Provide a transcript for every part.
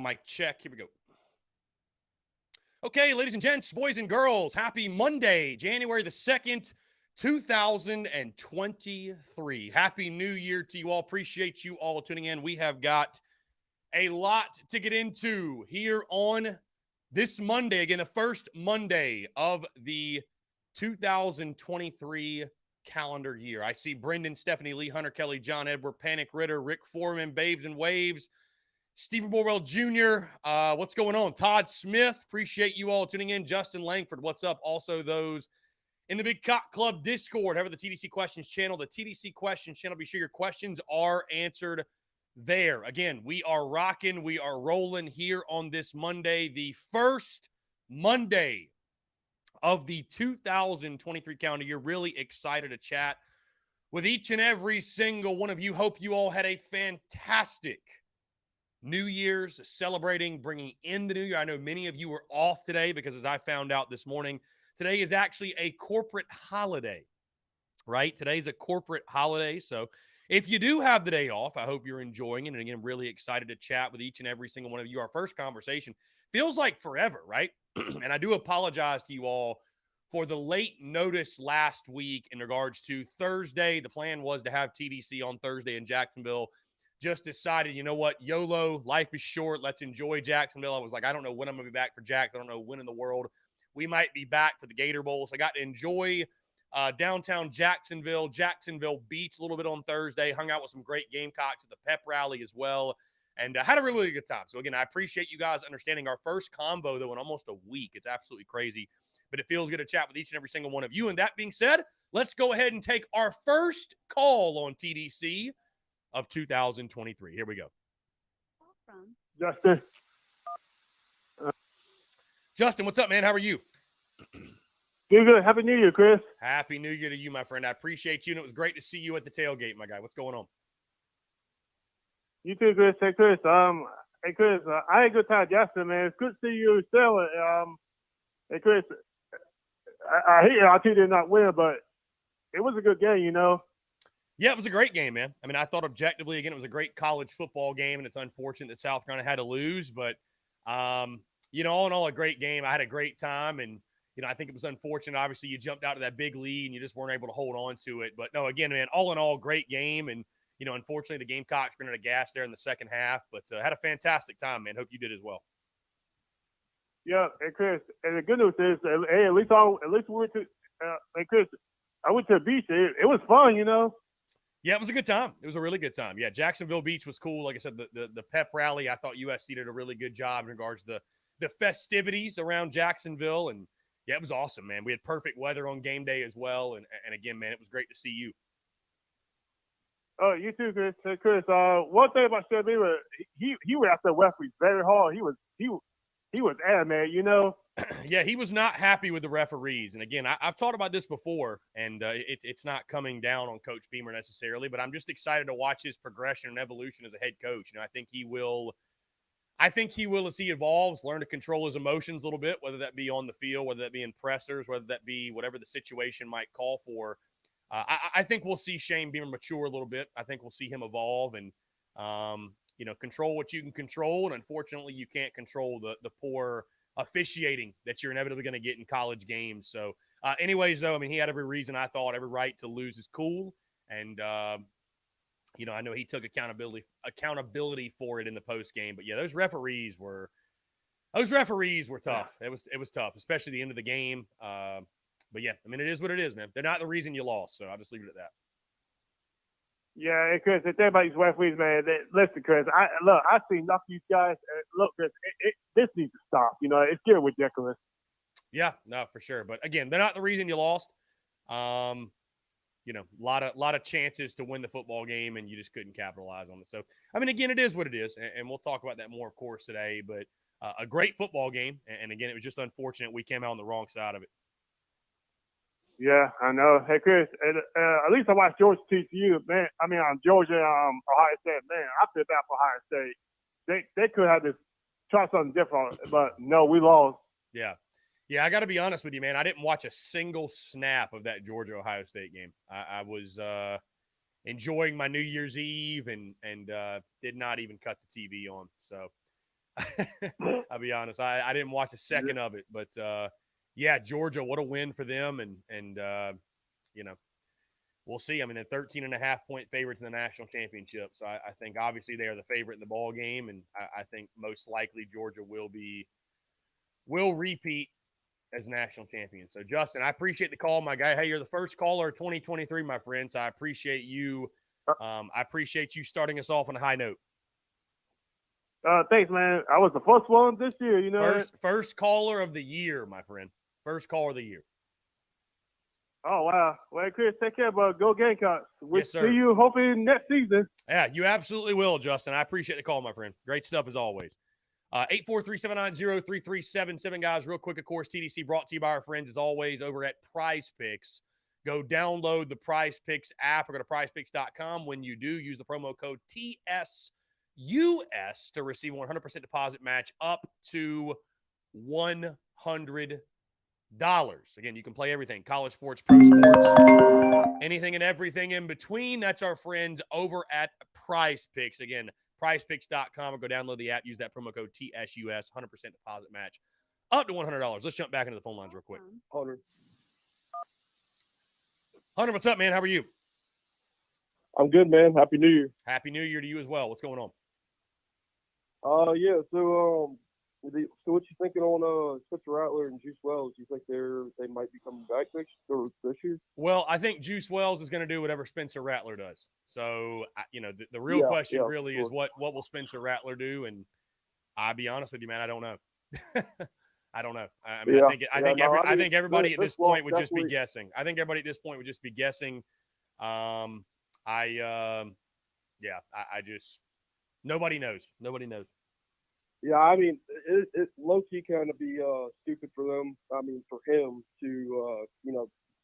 Mic check. Here we go. Okay, ladies and gents, boys and girls, happy Monday, January the 2nd, 2023. Happy New Year to you all. Appreciate you all tuning in. We have got a lot to get into here on this Monday. Again, the first Monday of the 2023 calendar year. I see Brendan, Stephanie, Lee, Hunter, Kelly, John, Edward, Panic, Ritter, Rick Foreman, Babes and Waves, Stephen Borwell Jr., what's going on? Todd Smith, appreciate you all tuning in. Justin Langford, what's up? Also those in the Big Cock Club Discord, however, the TDC Questions channel, the TDC Questions channel. Be sure your questions are answered there. Again, we are rocking, we are rolling here on this Monday, the first Monday of the 2023 calendar year. Really excited to chat with each and every single one of you. Hope you all had a fantastic New Year's, celebrating, bringing in the new year. I know many of you were off today because, as I found out this morning, today is actually a corporate holiday, right? Today's a corporate holiday. So if you do have the day off, I hope you're enjoying it. And again, really excited to chat with each and every single one of you. Our first conversation feels like forever, right? And I do apologize to you all for the late notice last week in regards to Thursday. The plan was to have TDC on Thursday in Jacksonville. Just decided, you know what, YOLO, life is short. Let's enjoy Jacksonville. I was like, I don't know when I'm going to be back for Jax. I don't know when in the world we might be back for the Gator Bowl. So I got to enjoy downtown Jacksonville Beach a little bit on Thursday. Hung out with some great Gamecocks at the pep rally as well. And had a really, really good time. So, again, I appreciate you guys understanding our first combo, though, in almost a week. It's absolutely crazy. But it feels good to chat with each and every single one of you. And that being said, let's go ahead and take our first call on TDC of 2023. Here we go. Justin. Justin, what's up, man? How are you? Doing good. Happy New Year, Chris. Happy New Year to you, my friend. I appreciate you, and it was great to see you at the tailgate, my guy. What's going on? You too, Chris. Hey, Chris. Hey, Chris. I had a good time, Justin, man. It's good to see you still. Hey, Chris. I hate our team did not win, but it was a good game, you know. Yeah, it was a great game, man. I mean, I thought objectively, again, it was a great college football game, and it's unfortunate that South Carolina had to lose. But, you know, all in all, a great game. I had a great time, and, you know, I think it was unfortunate. Obviously, you jumped out to that big lead, and you just weren't able to hold on to it. But, no, again, man, all in all, great game. And, you know, unfortunately, the Gamecocks ran out of gas there in the second half. But had a fantastic time, man. Hope you did as well. Yeah, hey, Chris. And the good news is, hey, at least we went to hey, Chris, I went to the beach. It was fun, you know. Yeah, it was a good time. It was a really good time. Yeah, Jacksonville Beach was cool. Like I said, the pep rally, I thought USC did a really good job in regards to the festivities around Jacksonville. And, yeah, it was awesome, man. We had perfect weather on game day as well. And again, man, it was great to see you. Oh, you too, Chris. Hey, Chris, one thing about Chef Beaver, he went after referees very hard. He was adamant, you know. Yeah, he was not happy with the referees. And again, I've talked about this before, and it's not coming down on Coach Beamer necessarily, but I'm just excited to watch his progression and evolution as a head coach. You know, I think he will, as he evolves, learn to control his emotions a little bit, whether that be on the field, whether that be in pressers, whether that be whatever the situation might call for. I think we'll see Shane Beamer mature a little bit. I think we'll see him evolve and, you know, control what you can control. And unfortunately, you can't control the poor officiating that you're inevitably going to get in college games. So anyways, though, I mean, he had every reason, I thought, every right to lose his cool. And, you know, I know he took accountability for it in the post game. But, yeah, those referees were tough. Yeah. It was tough, especially the end of the game. But, yeah, I mean, it is what it is, man. They're not the reason you lost, so I'll just leave it at that. Yeah, and Chris, the thing about these referees, man, listen, Chris, I've seen enough of these guys. Look, Chris, this needs to stop. You know, it's getting ridiculous. Yeah, no, for sure. But again, they're not the reason you lost. You know, a lot of chances to win the football game, and you just couldn't capitalize on it. So, I mean, again, it is what it is, and we'll talk about that more, of course, today. But a great football game, and again, it was just unfortunate we came out on the wrong side of it. Yeah, I know. Hey, Chris, at least I watched Georgia TCU, man. I mean, Georgia, Ohio State, man. I feel bad for Ohio State. They could have to try something different, but no, we lost. Yeah. Yeah, I got to be honest with you, man. I didn't watch a single snap of that Georgia-Ohio State game. I was enjoying my New Year's Eve and did not even cut the TV on. So, I'll be honest. I didn't watch a second of it, but yeah, Georgia, what a win for them. And you know, we'll see. I mean, they're 13.5-point favorites in the national championship. So I think obviously they are the favorite in the ball game. And I think most likely Georgia will repeat as national champions. So Justin, I appreciate the call, my guy. Hey, you're the first caller of 2023, my friend. So I appreciate you. I appreciate you starting us off on a high note. Thanks, man. I was the first one this year, you know. First caller of the year, my friend. First caller of the year. Oh, wow. Well, Chris, take care, bud. Go Gamecocks. We'll Yes, sir. see you hopefully next season. Yeah, you absolutely will, Justin. I appreciate the call, my friend. Great stuff as always. 843-790-3377, guys. Real quick, of course, TDC brought to you by our friends, as always, over at Prize Picks. Go download the Prize Picks app or go to prizepicks.com. When you do, use the promo code TSUS to receive a 100% deposit match up to $100. Again, you can play everything, college sports, pro sports, anything and everything in between. That's our friends over at Prize Picks. Again, prizepicks.com or go download the app. Use that promo code TSUS, 100% deposit match up to $100. Let's jump back into the phone lines real quick. Hunter, what's up, man? How are you? I'm good, man. Happy New Year. Happy New Year to you as well. What's going on? Yeah. So what you thinking on Spencer Rattler and Juice Wells? You think they might be coming back this year? Well, I think Juice Wells is going to do whatever Spencer Rattler does. So, the real question really is what will Spencer Rattler do? And I'll be honest with you, man, I don't know. I don't know. I mean, I think everybody at this point would just be guessing. I think everybody at this point would just be guessing. I just nobody knows. Nobody knows. Yeah, I mean, it low-key kind of be stupid for them. I mean, for him to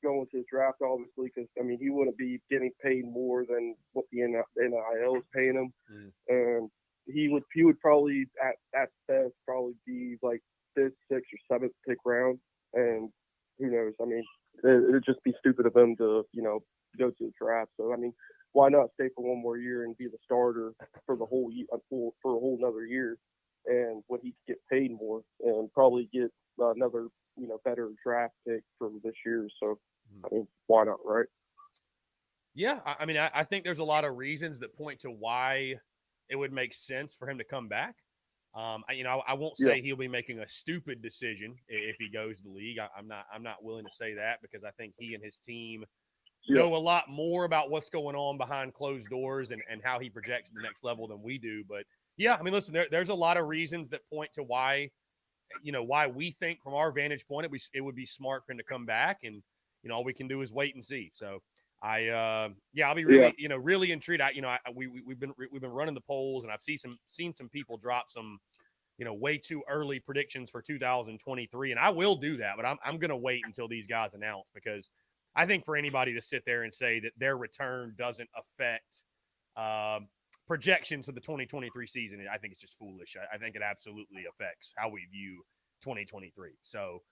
go into the draft, obviously, because I mean, he wouldn't be getting paid more than what the NIL is paying him, and he would probably at best probably be like 5th, 6th, or 7th pick round, and who knows? I mean, it'd just be stupid of him to go to the draft. So I mean, why not stay for one more year and be the starter for the whole year, for a whole another year? And when he get paid more and probably get another, better draft pick for this year. So, I mean, why not, right? Yeah, I mean, I think there's a lot of reasons that point to why it would make sense for him to come back. I won't say he'll be making a stupid decision if he goes to the league. I'm not willing to say that because I think he and his team know a lot more about what's going on behind closed doors and how he projects the next level than we do. But yeah, I mean, listen, there's a lot of reasons that point to why we think from our vantage point it would be smart for him to come back, and all we can do is wait and see. So I'll be really really intrigued. We've been running the polls, and I've seen some people drop some way too early predictions for 2023, and I will do that, but I'm going to wait until these guys announce, because I think for anybody to sit there and say that their return doesn't affect projections for the 2023 season, I think it's just foolish. I think it absolutely affects how we view 2023. So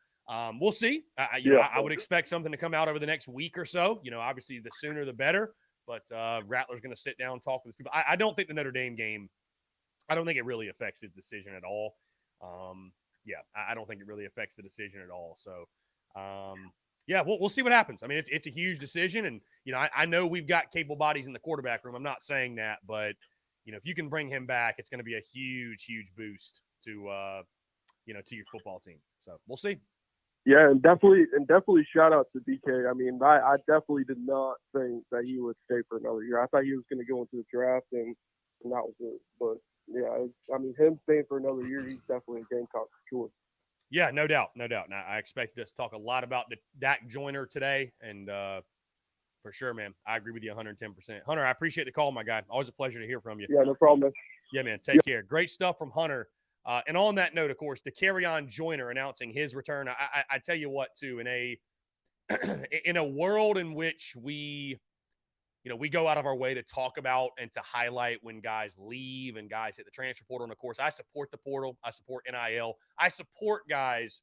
we'll see. I would expect something to come out over the next week or so. Obviously the sooner the better. But Rattler's going to sit down and talk with people. I don't think the Notre Dame game, I don't think it really affects his decision at all. I don't think it really affects the decision at all. So, we'll see what happens. I mean, it's a huge decision, and I know we've got capable bodies in the quarterback room. I'm not saying that, but if you can bring him back, it's going to be a huge boost to your football team. So we'll see. Yeah, and definitely shout out to DK. I mean, I definitely did not think that he would stay for another year. I thought he was going to go into the draft, and that was it. But yeah, I mean, him staying for another year, he's definitely a Gamecock for sure. Yeah, no doubt. Now, I expect us to talk a lot about Dak Joyner today, and for sure, man, I agree with you 110%. Hunter, I appreciate the call, my guy. Always a pleasure to hear from you. Yeah, no problem, man. Yeah, man, take care. Great stuff from Hunter. And on that note, of course, to carry on Joyner announcing his return, I tell you what, too, in a world in which we go out of our way to talk about and to highlight when guys leave and guys hit the transfer portal. And of course, I support the portal. I support NIL. I support guys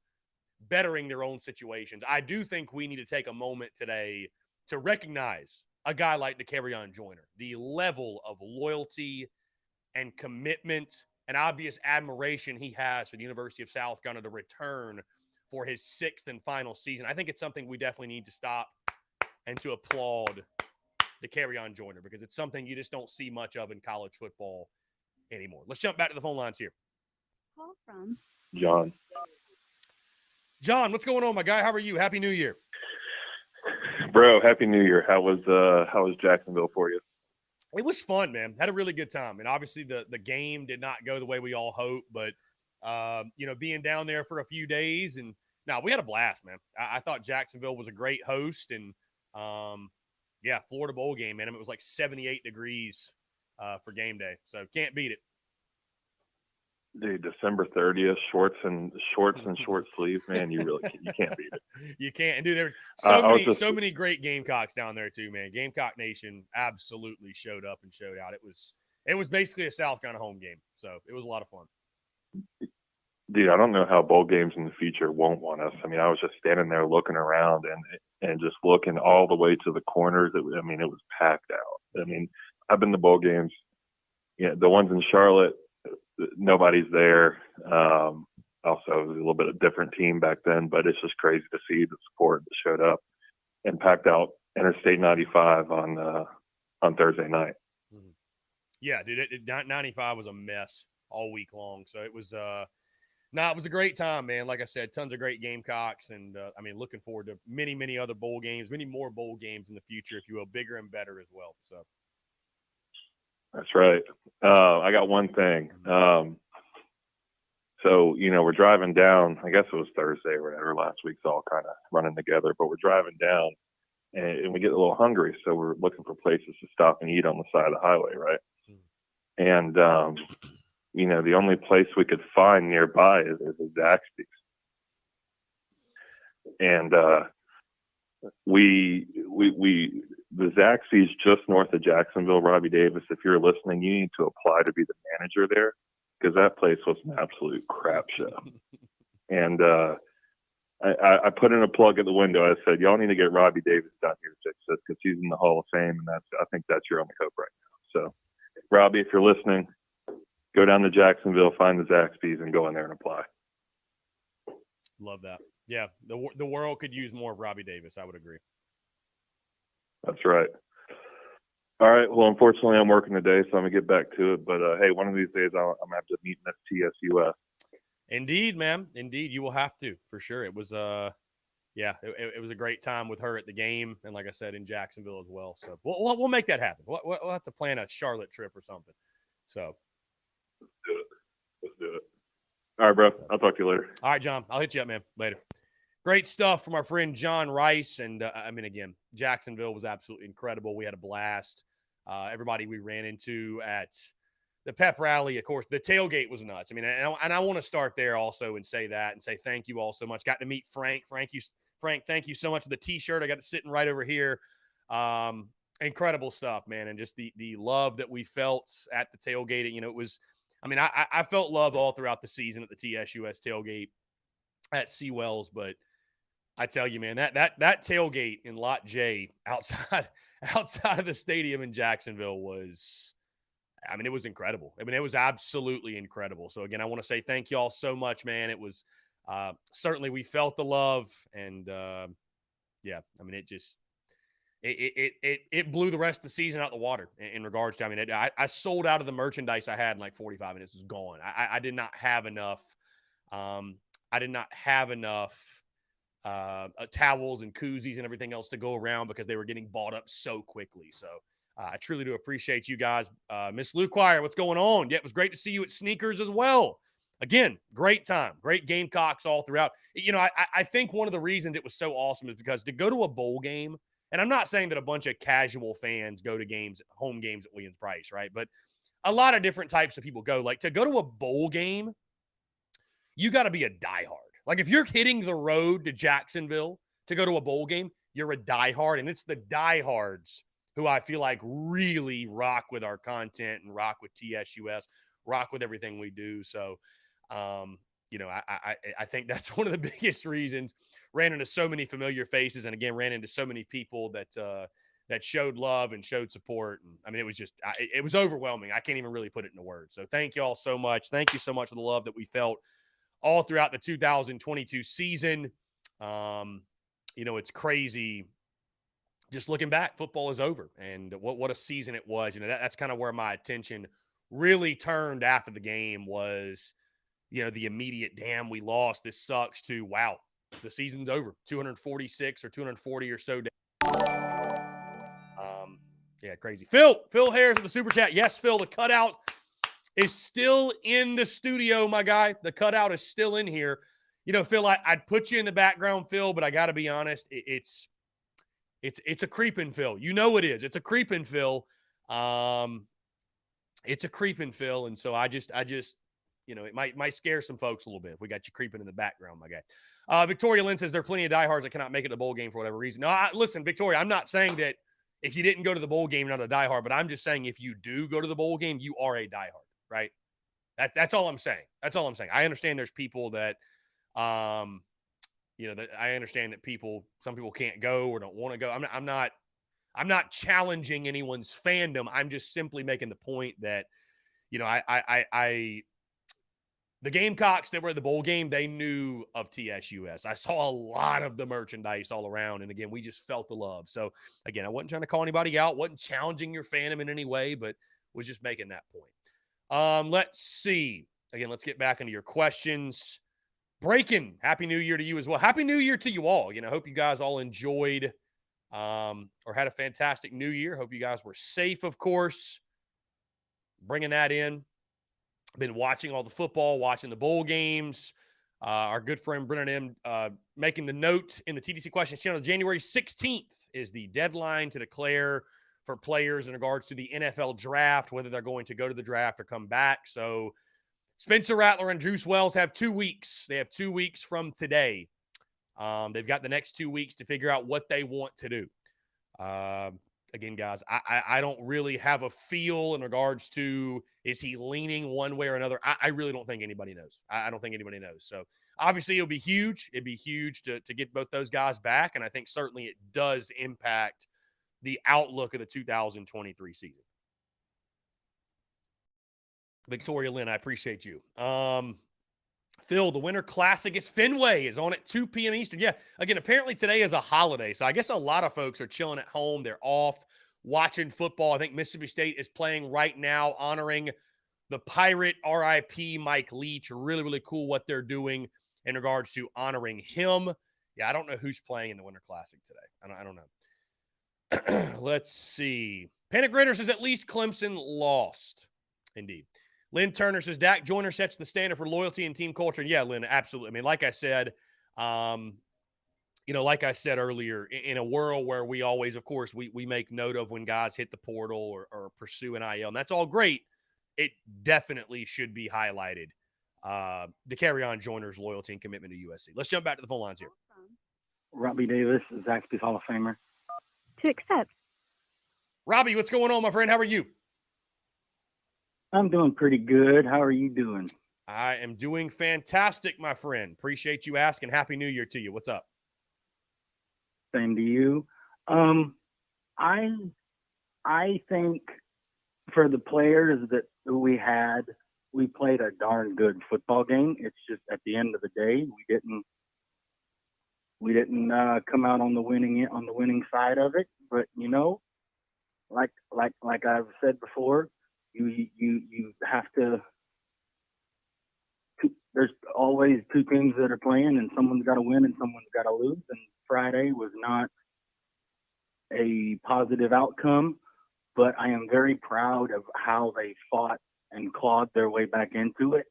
bettering their own situations. I do think we need to take a moment today to recognize a guy like Gator Joyner, the level of loyalty and commitment an obvious admiration he has for the University of South Carolina to return for his 6th and final season. I think it's something we definitely need to stop and to applaud to Kerryon Joyner, because it's something you just don't see much of in college football anymore. Let's jump back to the phone lines here. Call from John. John, what's going on, my guy? How are you? Happy New Year. Bro, Happy New Year. How was Jacksonville for you? It was fun, man. Had a really good time. And obviously the game did not go the way we all hoped, but being down there for a few days, and no, we had a blast, man. I thought Jacksonville was a great host, and Florida Bowl game, man. It was like 78 degrees for game day, so can't beat it. Dude, December 30th, shorts and short sleeves, man. You can't beat it. You can't. And dude, there were so many great Gamecocks down there too, man. Gamecock Nation absolutely showed up and showed out. It was basically a South Carolina home game, so it was a lot of fun. Dude, I don't know how bowl games in the future won't want us. I mean, I was just standing there looking around and just looking all the way to the corners. It was packed out. I mean, I've been to bowl games. Yeah, the ones in Charlotte, nobody's there. Also, it was a little bit of a different team back then, but it's just crazy to see the support that showed up and packed out Interstate 95 on Thursday night. Yeah, dude, 95 was a mess all week long. So it was it was a great time, man. Like I said, tons of great Gamecocks, and looking forward to many, many other bowl games, many more bowl games in the future, if you will, bigger and better as well. So that's right. I got one thing. So, we're driving down, I guess it was Thursday or whatever, last week's all kind of running together, but we're driving down and we get a little hungry. So we're looking for places to stop and eat on the side of the highway, right? And, the only place we could find nearby is a Zaxby's. And the Zaxby's just north of Jacksonville, Robbie Davis, if you're listening, you need to apply to be the manager there, because that place was an absolute crap show. And I put in a plug at the window. I said, y'all need to get Robbie Davis down here to fix this, because he's in the Hall of Fame, and I think that's your only hope right now. So, Robbie, if you're listening, go down to Jacksonville, find the Zaxby's, and go in there and apply. Love that. Yeah, the world could use more of Robbie Davis. I would agree. That's right. All right. Well, unfortunately, I'm working today, so I'm going to get back to it. But, hey, one of these days, I'm going to have to meet Miss TSUS. Indeed, man. Indeed, you will have to, for sure. It was it was a great time with her at the game, and like I said, in Jacksonville as well. So we'll make that happen. We'll have to plan a Charlotte trip or something. So let's do it. All right, bro. I'll talk to you later. All right, John. I'll hit you up, man. Later. Great stuff from our friend John Rice. And, again, Jacksonville was absolutely incredible. We had a blast. Everybody we ran into at the pep rally, of course, the tailgate was nuts. I mean, and I want to start there also and say that and say thank you all so much. Got to meet Frank. Frank, thank you so much for the T-shirt. I got to sitting right over here. Incredible stuff, man. And just the love that we felt at the tailgate. It was – I felt love all throughout the season at the TSUS tailgate at Seawells, but – I tell you, man, that tailgate in Lot J outside of the stadium in Jacksonville was, it was incredible. it was absolutely incredible. So again, I want to say thank you all so much, man. It was certainly we felt the love, and it blew the rest of the season out the water in regards to. I sold out of the merchandise I had in like 45 minutes. It was gone. I did not have enough. Towels and koozies and everything else to go around because they were getting bought up so quickly. So I truly do appreciate you guys. Miss Lou Choir, what's going on? Yeah, it was great to see you at Sneakers as well. Again, great time. Great Gamecocks all throughout. I think one of the reasons it was so awesome is because to go to a bowl game, and I'm not saying that a bunch of casual fans go to home games at Williams-Brice, right? But a lot of different types of people go. Like, to go to a bowl game, you got to be a diehard. Like, if you're hitting the road to Jacksonville to go to a bowl game, you're a diehard. And it's the diehards who I feel like really rock with our content and rock with TSUS, rock with everything we do. So, I think that's one of the biggest reasons. Ran into so many familiar faces, and again, ran into so many people that that showed love and showed support. And I mean, it was just, it was overwhelming. I can't even really put it into words. So thank you all so much. Thank you so much for the love that we felt all throughout the 2022 season. It's crazy. Just looking back, football is over, and what a season it was. That's kind of where my attention really turned after the game was, the immediate, damn, we lost, this sucks, to, wow, the season's over. 246 or 240 or so days. Yeah, crazy. Phil Harris with the super chat. Yes, Phil, the cutout is still in the studio, my guy. The cutout is still in here. Phil, I'd put you in the background, Phil, but I got to be honest, it's a creeping Phil. It is. It's a creeping Phil. It's a creeping Phil, and so I just it might scare some folks a little bit if we got you creeping in the background, my guy. Victoria Lynn says there are plenty of diehards that cannot make it to the bowl game for whatever reason. No, listen, Victoria, I'm not saying that if you didn't go to the bowl game, you're not a diehard, but I'm just saying if you do go to the bowl game, you are a diehard, right? That's all I'm saying. That's all I'm saying. I understand there's people that, that I understand that some people can't go or don't want to go. I'm not challenging anyone's fandom. I'm just simply making the point that, the Gamecocks that were at the bowl game, they knew of TSUS. I saw a lot of the merchandise all around. And again, we just felt the love. So again, I wasn't trying to call anybody out, wasn't challenging your fandom in any way, but was just making that point. Let's see. Again, let's get back into your questions. Breaking, Happy New Year to you as well. Happy New Year to you all. Hope you guys all enjoyed or had a fantastic New Year. Hope you guys were safe, of course. Bringing that in. Been watching all the football, watching the bowl games. Our good friend Brennan M making the note in the TDC Questions channel. January 16th is the deadline to declare for players in regards to the NFL draft, whether they're going to go to the draft or come back. So Spencer Rattler and Juice Wells have 2 weeks. They have 2 weeks from today. They've got the next 2 weeks to figure out what they want to do. Again, guys, I don't really have a feel in regards to, is he leaning one way or another? I really don't think anybody knows. I don't think anybody knows. So obviously it'll be huge. It'd be huge to get both those guys back. And I think certainly it does impact the outlook of the 2023 season. Victoria Lynn, I appreciate you. Phil, the Winter Classic at Fenway is on at 2 p.m. Eastern. Yeah, again, apparently today is a holiday, so I guess a lot of folks are chilling at home. They're off watching football. I think Mississippi State is playing right now, honoring the Pirate RIP Mike Leach. Really, really cool what they're doing in regards to honoring him. Yeah, I don't know who's playing in the Winter Classic today. I don't know. Let's see. Panic Ritter says at least Clemson lost. Indeed. Lynn Turner says Dak Joyner sets the standard for loyalty and team culture. And yeah, Lynn, absolutely. I mean, like I said, like I said earlier, in a world where we always, of course, we make note of when guys hit the portal or pursue an IL, and that's all great. It definitely should be highlighted to carry on Joyner's loyalty and commitment to USC. Let's jump back to the phone lines here. Robbie Davis, Zaxby's Hall of Famer. To accept. Robbie, what's going on, my friend? How are you? I'm doing pretty good. How are you doing? I am doing fantastic, my friend. Appreciate you asking. Happy New Year to you. What's up? Same to you. I think for the players that we had, we played a darn good football game. It's just at the end of the day, we didn't come out on the winning side of it. But like I've said before, you have to. There's always two teams that are playing, and someone's got to win and someone's got to lose. And Friday was not a positive outcome, but I am very proud of how they fought and clawed their way back into it.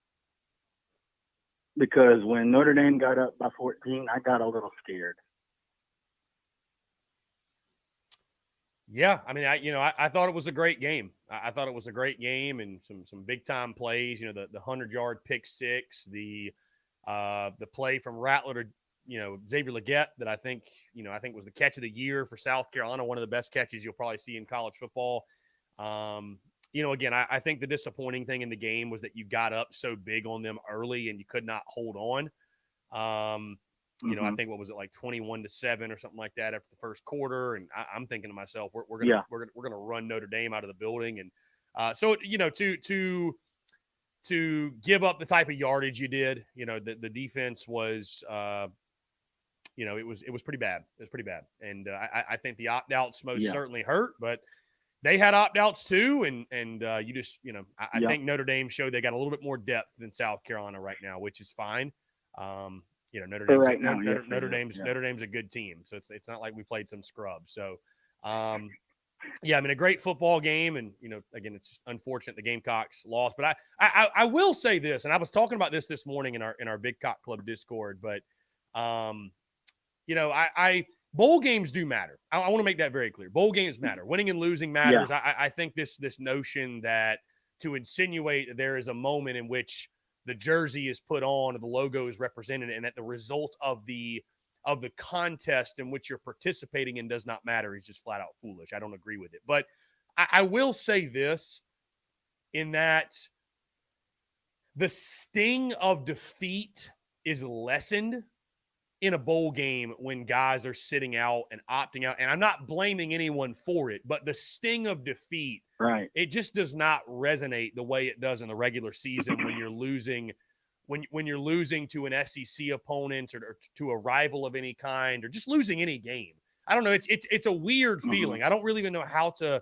Because when Notre Dame got up by 14, I got a little scared. Yeah, I mean, I thought it was a great game. I thought it was a great game and some big time plays. The 100-yard pick six, the play from Rattler to Xavier Legette that I think was the catch of the year for South Carolina, one of the best catches you'll probably see in college football. Again, I think the disappointing thing in the game was that you got up so big on them early and you could not hold on. you know, I think what was it, like 21-7 or something like that after the first quarter. And I'm thinking to myself, we're gonna run Notre Dame out of the building. And so, you know, to give up the type of yardage you did, you know, the defense was, you know, it was pretty bad. It was pretty bad. And I think the opt-outs most certainly hurt, but they had opt-outs too. And you just, you know, I think Notre Dame showed they got a little bit more depth than South Carolina right now, which is fine. You know, Notre Dame's a good team. So it's not like we played some scrub. So, yeah, I mean, a great football game. And, you know, again, it's just unfortunate the Gamecocks lost. But I will say this, and I was talking about this morning in our Big Cock Club Discord, but, you know, bowl games do matter. I want to make that very clear. Bowl games matter. Winning and losing matters. Yeah. I think this notion that to insinuate that there is a moment in which the jersey is put on, the logo is represented, and that the result of the contest in which you're participating in does not matter is just flat out foolish. I don't agree with it. But I will say this, in that the sting of defeat is lessened in a bowl game when guys are sitting out and opting out. And I'm not blaming anyone for it, but the sting of defeat, right, it just does not resonate the way it does in the regular season when you're losing when you're losing to an SEC opponent or to a rival of any kind, or just losing any game. I don't know. It's a weird feeling. I don't really even know how to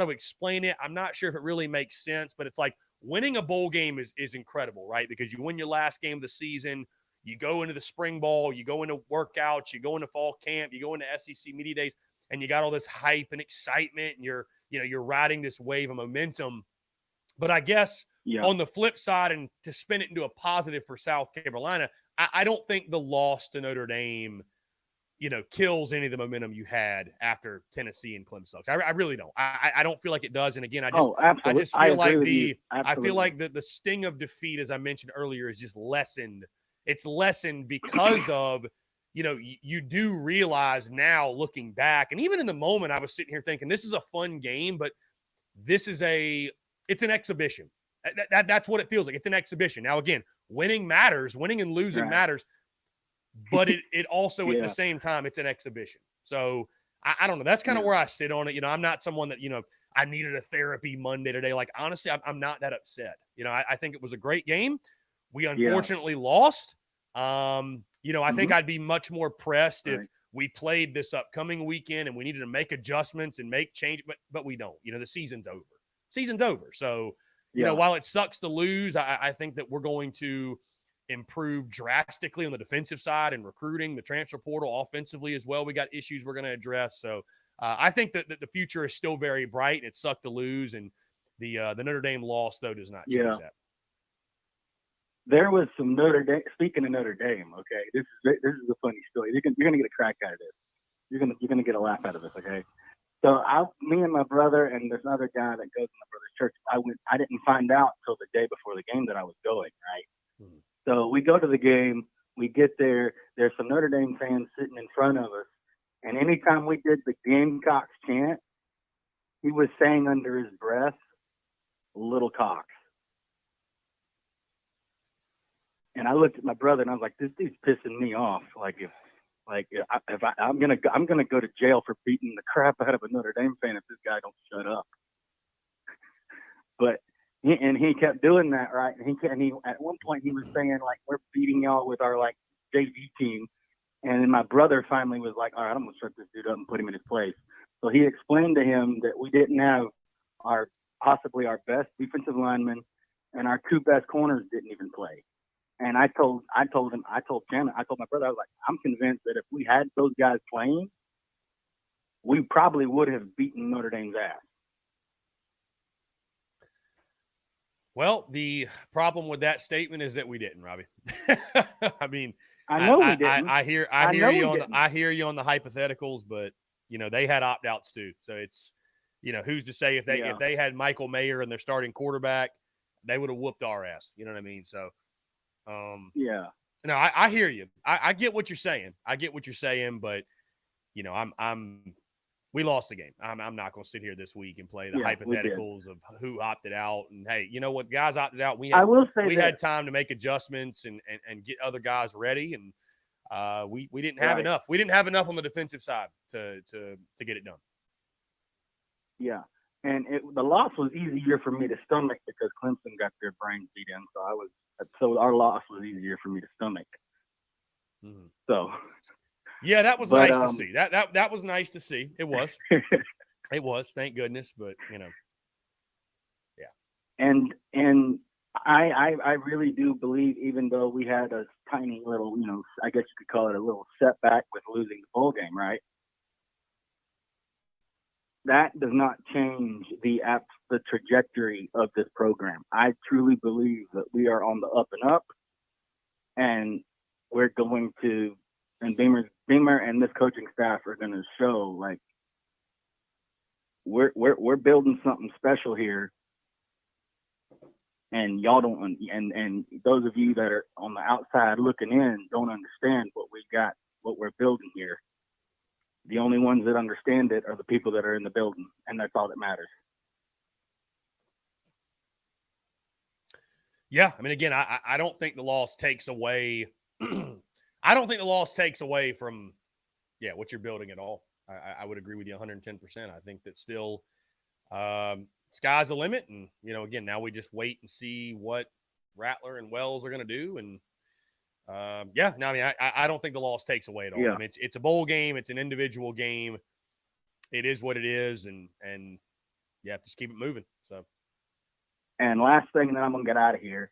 explain it. I'm not sure if it really makes sense, but it's like winning a bowl game is incredible, right? Because you win your last game of the season, you go into the spring ball, you go into workouts, you go into fall camp, you go into SEC media days, and you got all this hype and excitement, and you're riding this wave of momentum. But I guess on the flip side, and to spin it into a positive for South Carolina, I don't think the loss to Notre Dame, you know, kills any of the momentum you had after Tennessee and Clemson. I really don't. I don't feel like it does. And again, I just feel like the sting of defeat, as I mentioned earlier, is just lessened. It's lessened because of, you know, you do realize now looking back, and even in the moment I was sitting here thinking this is a fun game, but it's an exhibition. That's what it feels like. It's an exhibition. Now, again, winning matters. Winning and losing matters. But it also at the same time, it's an exhibition. So I don't know. That's kind of where I sit on it. You know, I'm not someone that, you know, I needed a therapy Monday today. Like, honestly, I'm not that upset. You know, I think it was a great game. We unfortunately lost. You know, I think I'd be much more pressed if we played this upcoming weekend and we needed to make adjustments and make change, but we don't. You know, the season's over. So, you know, while it sucks to lose, I think that we're going to improve drastically on the defensive side and recruiting, the transfer portal, offensively as well. We got issues we're going to address. So I think that the future is still very bright, and it sucked to lose. And the Notre Dame loss, though, does not change that. There was some Notre Dame. Speaking of Notre Dame, okay, this is a funny story. You're gonna get a crack out of this. You're gonna get a laugh out of this, okay? So me and my brother and this other guy that goes to my brother's church, I didn't find out till the day before the game that I was going, right? So we go to the game, we get there, there's some Notre Dame fans sitting in front of us, and anytime we did the Gamecocks chant, he was saying under his breath, "Little Cox." And I looked at my brother and I was like, "This dude's pissing me off. I'm gonna go to jail for beating the crap out of a Notre Dame fan if this guy don't shut up." But he kept doing that, right? And he at one point he was saying, like, "We're beating y'all with our like JV team," and then my brother finally was like, "All right, I'm gonna shut this dude up and put him in his place." So he explained to him that we didn't have possibly our best defensive lineman, and our two best corners didn't even play. And I told my brother, I was like, "I'm convinced that if we had those guys playing, we probably would have beaten Notre Dame's ass." Well, the problem with that statement is that we didn't, Robbie. I mean, I know we didn't. I hear you on the hypotheticals, but you know, they had opt-outs too. So it's, you know, who's to say if they had Michael Mayer and their starting quarterback, they would have whooped our ass. You know what I mean? So no, I hear you. I get what you're saying. But you know, we lost the game. I'm not going to sit here this week and play the hypotheticals of who opted out. And hey, you know what? Guys opted out. We had time to make adjustments and get other guys ready. And we didn't have Right. enough. We didn't have enough on the defensive side to get it done. Yeah. And the loss was easier for me to stomach because Clemson got their brains beat in. So our loss was easier for me to stomach. Mm-hmm. So yeah, that was nice to see. That was nice to see. It was. It was. Thank goodness. But yeah. And I really do believe, even though we had a tiny little, I guess you could call it a little setback with losing the bowl game, right? That does not change the trajectory of this program. I truly believe that we are on the up and up, and we're going to, and Beamer and this coaching staff are going to show like we're building something special here, and y'all don't, and those of you that are on the outside looking in don't understand what we got, what we're building here. The only ones that understand it are the people that are in the building, and that's all that matters. Yeah, I mean, again, I don't think the loss takes away. I don't think the loss takes away from, what you're building at all. I would agree with you 110%. I think that still, sky's the limit, and again, now we just wait and see what Rattler and Wells are going to do, and I don't think the loss takes away at all. Yeah. I mean, it's a bowl game, it's an individual game. It is what it is, and just keep it moving. So. And last thing, that I'm gonna get out of here.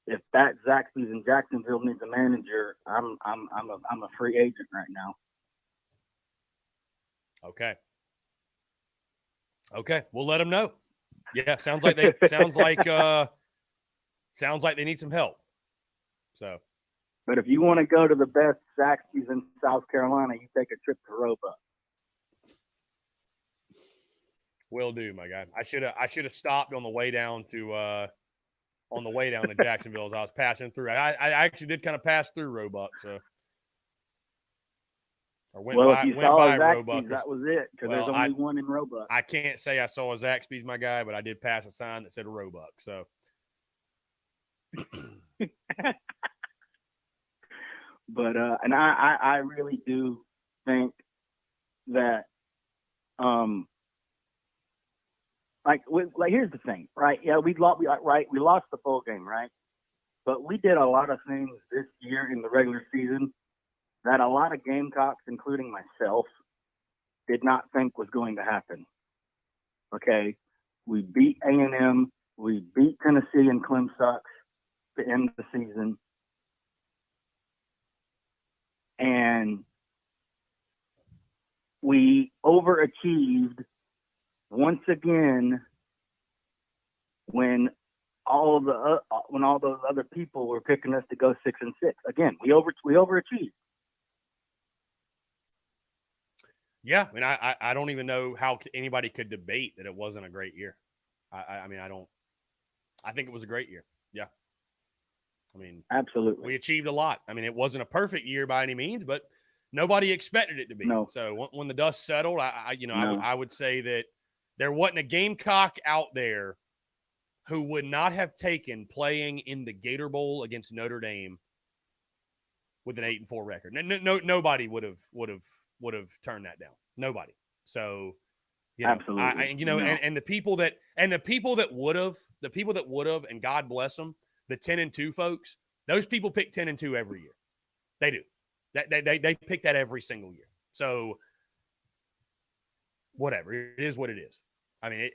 If that Zaxby's in Jacksonville needs a manager, I'm a free agent right now. Okay, we'll let them know. Yeah, sounds like they need some help. So. But if you want to go to the best Zaxby's in South Carolina, you take a trip to Roebuck. Will do, my guy. I should have stopped on the way down to Jacksonville as I was passing through. I actually did kind of pass through Roebuck, so. If you saw by Zaxby's, Roebuck, that was it, because there's only one in Roebuck. I can't say I saw a Zaxby's, my guy, but I did pass a sign that said Roebuck. So. But and I really do think that here's the thing, right? Yeah, we lost the bowl game, right? But we did a lot of things this year in the regular season that a lot of Gamecocks, including myself, did not think was going to happen. Okay, we beat A&M, we beat Tennessee and Clemson to end the season. And we overachieved once again when all those other people were picking us to go 6-6. Again, we overachieved. Yeah, I mean, I don't even know how anybody could debate that it wasn't a great year. I think it was a great year. Yeah. I mean, absolutely. We achieved a lot. I mean, it wasn't a perfect year by any means, but nobody expected it to be. No. So when the dust settled, I would say that there wasn't a Gamecock out there who would not have taken playing in the Gator Bowl against Notre Dame with an 8-4 record. Nobody would have turned that down. Nobody. So, absolutely. And the people that would have, and God bless them, the 10-2 folks, those people pick 10-2 every year. They do. They pick that every single year. So whatever, it is what it is. I mean,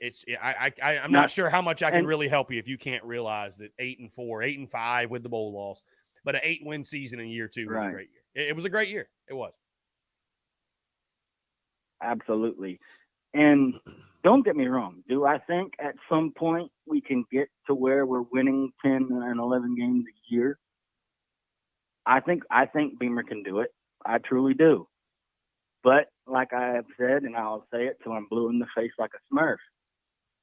I'm not sure how much I can really help you if you can't realize that 8-4, 8-5 with the bowl loss, but an 8-win season in year 2 was a great year. It was a great year. It was. Absolutely. And don't get me wrong. Do I think at some point we can get to where we're winning 10 and 11 games a year? I think Beamer can do it. I truly do. But like I have said, and I'll say it till I'm blue in the face like a Smurf,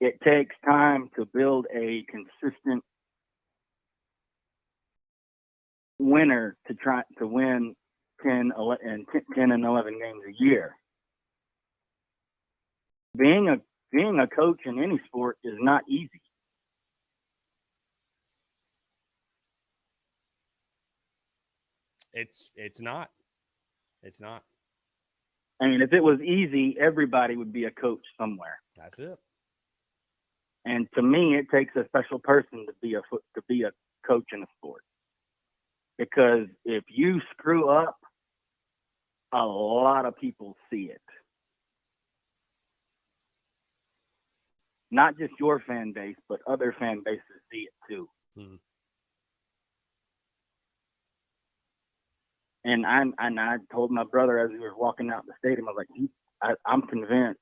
it takes time to build a consistent winner to try to win 10 and 11 games a year. Being a coach in any sport is not easy. It's not. It's not. I mean, if it was easy, everybody would be a coach somewhere. That's it. And to me, it takes a special person to be a coach in a sport. Because if you screw up, a lot of people see it. Not just your fan base, but other fan bases see it too. Mm-hmm. And I told my brother as we were walking out the stadium, I was like, I'm convinced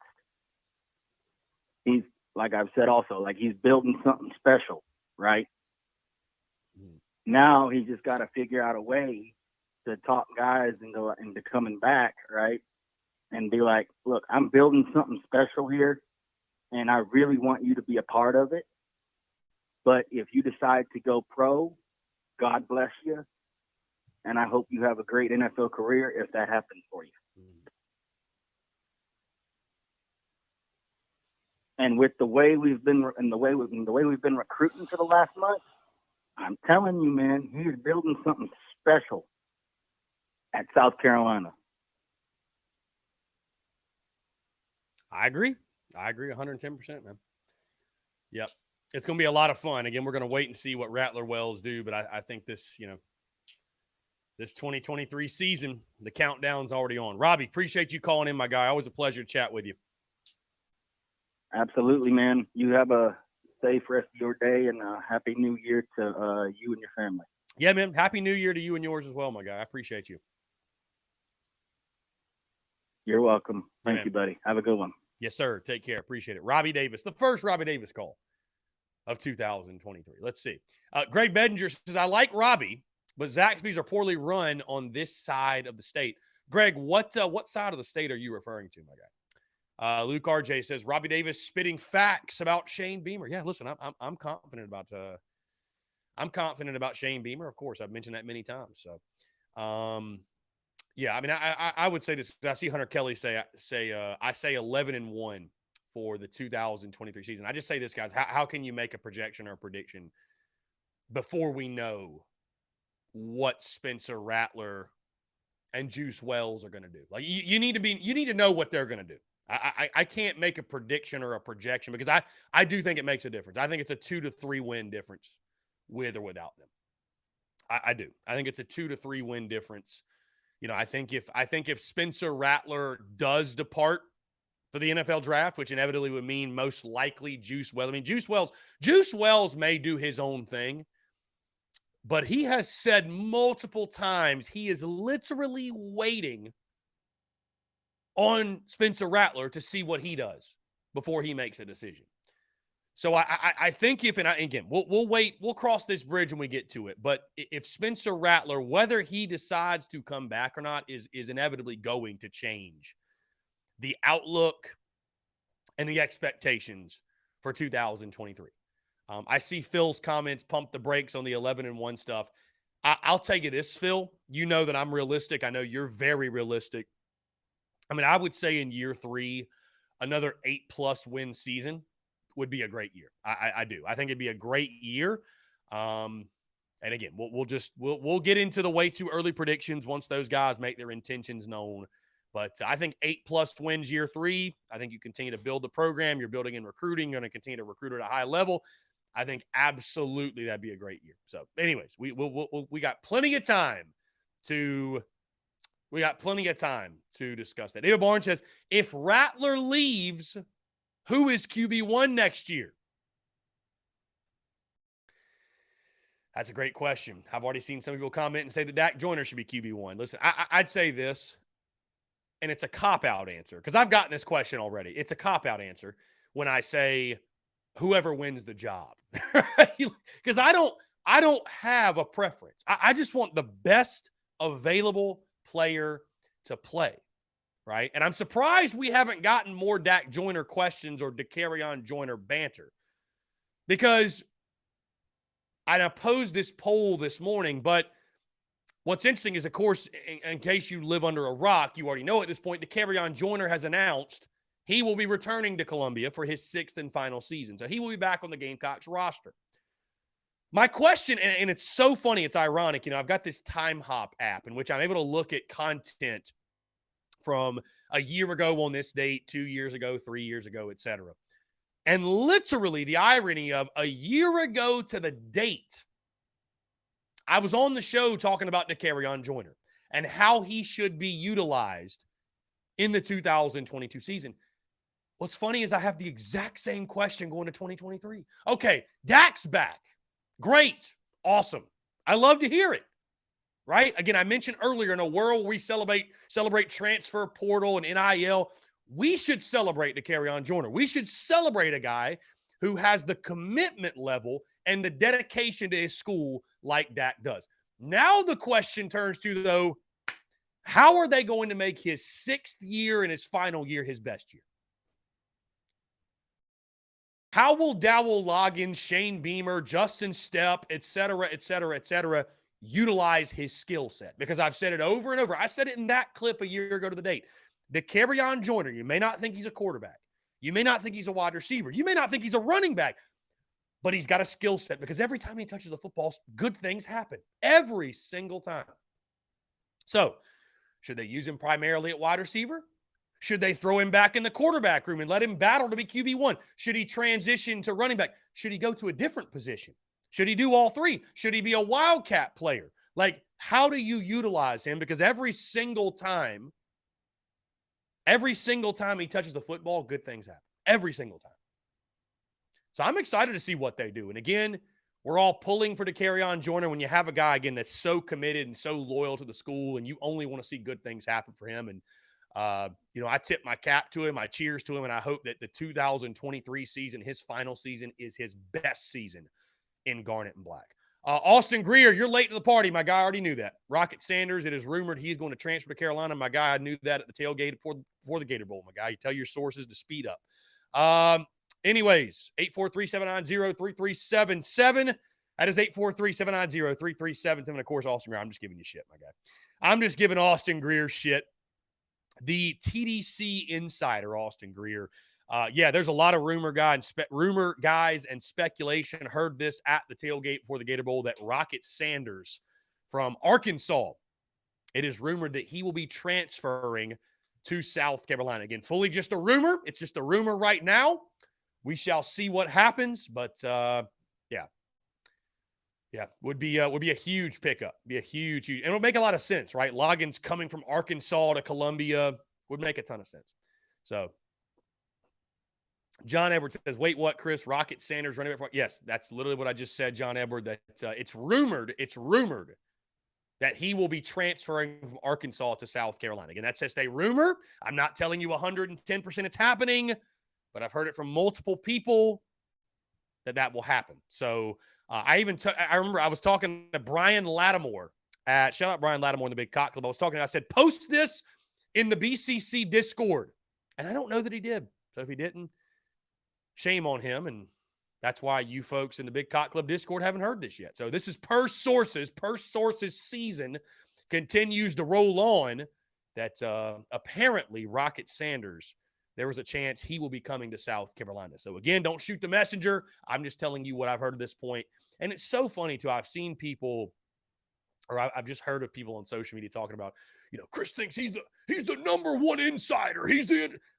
he's, like I've said also, like he's building something special, right? Mm-hmm. Now he's just got to figure out a way to talk guys into coming back, right? And be like, look, I'm building something special here, and I really want you to be a part of it. But if you decide to go pro, God bless you. And I hope you have a great NFL career if that happens for you. Mm-hmm. And with the way we've been recruiting for the last month, I'm telling you, man, he's building something special at South Carolina. I agree 110%, man. Yep. It's going to be a lot of fun. Again, we're going to wait and see what Rattler Wells do, but I think this, this 2023 season, the countdown's already on. Robbie, appreciate you calling in, my guy. Always a pleasure to chat with you. Absolutely, man. You have a safe rest of your day, and a happy new year to you and your family. Yeah, man. Happy new year to you and yours as well, my guy. I appreciate you. You're welcome. Thank you, buddy. Have a good one. Yes, sir. Take care. Appreciate it. Robbie Davis, the first Robbie Davis call of 2023. Let's see. Greg Bedinger says, I like Robbie, but Zaxby's are poorly run on this side of the state. Greg, what side of the state are you referring to, my guy? Luke RJ says, Robbie Davis spitting facts about Shane Beamer. Yeah, listen, I'm confident about Shane Beamer. Of course, I've mentioned that many times. So, yeah, I mean, I would say this. I see Hunter Kelly say I say 11-1 for the 2023 season. I just say this, guys. How can you make a projection or a prediction before we know what Spencer Rattler and Juice Wells are going to do? Like, you need to know what they're going to do. I can't make a prediction or a projection because I do think it makes a difference. I think it's a 2 to 3 win difference with or without them. I do. I think it's a 2 to 3 win difference. I think if Spencer Rattler does depart for the NFL draft, which inevitably would mean most likely Juice Wells. I mean, Juice Wells may do his own thing, but he has said multiple times he is literally waiting on Spencer Rattler to see what he does before he makes a decision. So I think again, we'll wait, we'll cross this bridge when we get to it. But if Spencer Rattler, whether he decides to come back or not, is inevitably going to change the outlook and the expectations for 2023. I see Phil's comments pump the brakes on the 11-1 stuff. I'll tell you this, Phil. You know that I'm realistic. I know you're very realistic. I mean, I would say in year 3, another 8+ win season would be a great year. I do. I think it'd be a great year. And again, we'll get into the way too early predictions once those guys make their intentions known. But I think 8+ wins year 3. I think you continue to build the program. You're building in recruiting. You're going to continue to recruit at a high level. I think absolutely that'd be a great year. So, anyways, we got plenty of time to discuss that. David Barnes says, if Rattler leaves, who is QB1 next year? That's a great question. I've already seen some people comment and say that Dak Joyner should be QB1. Listen, I'd say this, and it's a cop-out answer, because I've gotten this question already. It's a cop-out answer when I say whoever wins the job. Because I don't have a preference. I just want the best available player to play. Right? And I'm surprised we haven't gotten more Dak Joyner questions or Dakereon Joyner banter, because I posed this poll this morning, but what's interesting is, of course, in case you live under a rock, you already know at this point, Dakereon Joyner has announced he will be returning to Columbia for his 6th and final season. So he will be back on the Gamecocks roster. My question, and it's so funny, it's ironic, I've got this Time Hop app in which I'm able to look at content from a year ago on this date, 2 years ago, 3 years ago, etc. And literally the irony of a year ago to the date, I was on the show talking about Joyner and how he should be utilized in the 2022 season. What's funny is I have the exact same question going to 2023. Okay, Dak's back. Great. Awesome. I love to hear it. Right? Again, I mentioned earlier, in a world where we celebrate transfer portal and NIL, we should celebrate Joyner. We should celebrate a guy who has the commitment level and the dedication to his school like Dak does. Now the question turns to, though, how are they going to make his 6th year and his final year his best year? How will Dowell Loggins, Shane Beamer, Justin Stepp, et cetera, utilize his skill set? Because I've said it over and over. I said it in that clip a year ago to the date. Joyner, you may not think he's a quarterback. You may not think he's a wide receiver. You may not think he's a running back. But he's got a skill set because every time he touches the football, good things happen. Every single time. So, should they use him primarily at wide receiver? Should they throw him back in the quarterback room and let him battle to be QB1? Should he transition to running back? Should he go to a different position? Should he do all three? Should he be a wildcat player? Like, how do you utilize him? Because every single time he touches the football, good things happen. Every single time. So I'm excited to see what they do. And again, we're all pulling for Joyner when you have a guy, again, that's so committed and so loyal to the school, and you only want to see good things happen for him. And I tip my cap to him. I cheers to him. And I hope that the 2023 season, his final season, is his best season in Garnet and Black. Austin Greer, you're late to the party. My guy, I already knew that. Rocket Sanders, it is rumored he's going to transfer to Carolina. My guy, I knew that at the tailgate before the Gator Bowl. My guy, you tell your sources to speed up. Anyways, 843-790-3377. That is 843-790-3377. Of course, Austin Greer, I'm just giving you shit, my guy. I'm just giving Austin Greer shit. The TDC insider, Austin Greer. There's a lot of rumor guys and speculation. Heard this at the tailgate before the Gator Bowl that Rocket Sanders from Arkansas, it is rumored that he will be transferring to South Carolina. Again, fully just a rumor. It's just a rumor right now. We shall see what happens, but would be a huge pickup. Be a huge, and it would make a lot of sense, right? Loggins coming from Arkansas to Columbia would make a ton of sense. So, John Edwards says, "Wait, what, Chris? Rocket Sanders running back?" Yes, that's literally what I just said, John Edward. That it's rumored that he will be transferring from Arkansas to South Carolina. Again, that's just a rumor. I'm not telling you 110% it's happening, but I've heard it from multiple people that will happen. So I remember I was talking to Brian Lattimore shout out Brian Lattimore in the Big Cock Club. I said, post this in the BCC Discord. And I don't know that he did. So if he didn't, shame on him. And that's why you folks in the Big Cock Club Discord haven't heard this yet. So this is per sources season continues to roll on that apparently Rocket Sanders, there was a chance he will be coming to South Carolina. So again, don't shoot the messenger. I'm just telling you what I've heard at this point. And it's so funny too. I've seen people, or I've just heard of people on social media talking about, Chris thinks he's the number one insider.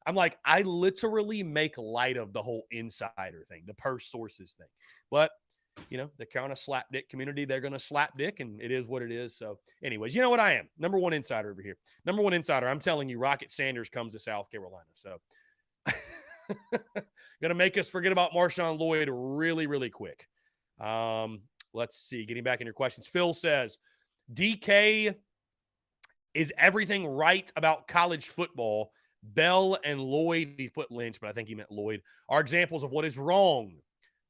I'm like, I literally make light of the whole insider thing, the per sources thing. But, the Carolina slap dick community, they're going to slap dick, and it is what it is. So anyways, you know what I am? Number one insider over here. Number one insider. I'm telling you, Rocket Sanders comes to South Carolina. So going to make us forget about Marshawn Lloyd really, really quick. Let's see. Getting back in your questions. Phil says, DK, is everything right about college football? Bell and Lloyd, he put Lynch, but I think he meant Lloyd, are examples of what is wrong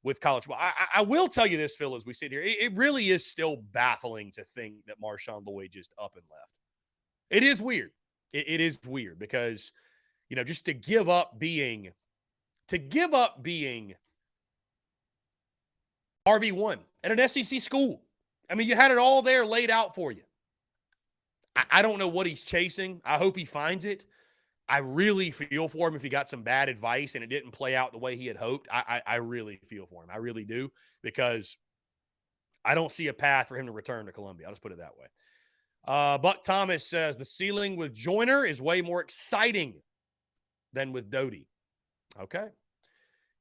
with college football. I will tell you this, Phil, as we sit here, it really is still baffling to think that Marshawn Lloyd just up and left. It is weird. It is weird because, just to give up being RB1 at an SEC school. I mean, you had it all there laid out for you. I don't know what he's chasing. I hope he finds it. I really feel for him if he got some bad advice and it didn't play out the way he had hoped. I really feel for him. I really do, because I don't see a path for him to return to Columbia. I'll just put it that way. Buck Thomas says the ceiling with Joyner is way more exciting than with Doty. Okay.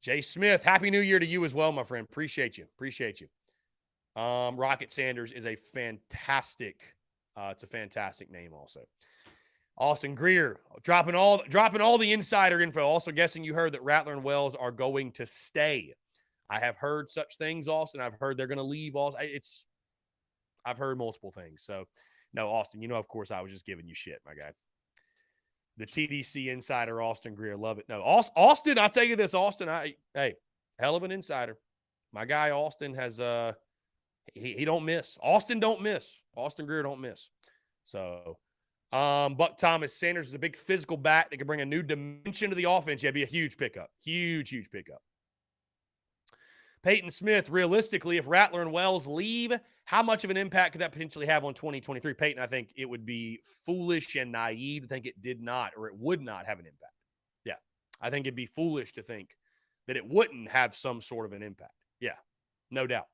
Jay Smith, Happy New Year to you as well, my friend. Appreciate you. Rocket Sanders is a fantastic, it's a fantastic name also. Austin Greer, dropping all the insider info. Also guessing you heard that Rattler and Wells are going to stay. I have heard such things, Austin. I've heard they're going to leave. I've heard multiple things. So, no, Austin, of course, I was just giving you shit, my guy. The TDC insider, Austin Greer, love it. No, Austin, I'll tell you this, Austin, hey, hell of an insider. My guy, Austin, has he don't miss. Austin don't miss. Austin Greer don't miss. So, Buck Thomas, Sanders is a big physical back that can bring a new dimension to the offense. Yeah, it'd be a huge pickup. Huge pickup. Peyton Smith, realistically, if Rattler and Wells leave, how much of an impact could that potentially have on 2023? Peyton, I think it would be foolish and naive to think it did not or it would not have an impact. Yeah, I think it'd be foolish to think that it wouldn't have some sort of an impact. Yeah, no doubt.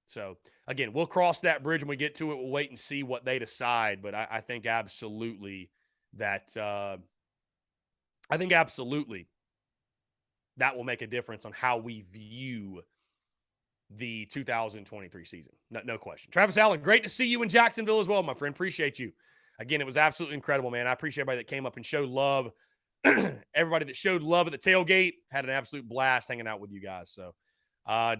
So, again, we'll cross that bridge when we get to it. We'll wait and see what they decide. But I think absolutely that that will make a difference on how we view the 2023 season. No question. Travis Allen, great to see you in Jacksonville as well, my friend. Appreciate you. Again, it was absolutely incredible, man. I appreciate everybody that came up and showed love. Everybody that showed love at the tailgate. Had an absolute blast hanging out with you guys. So,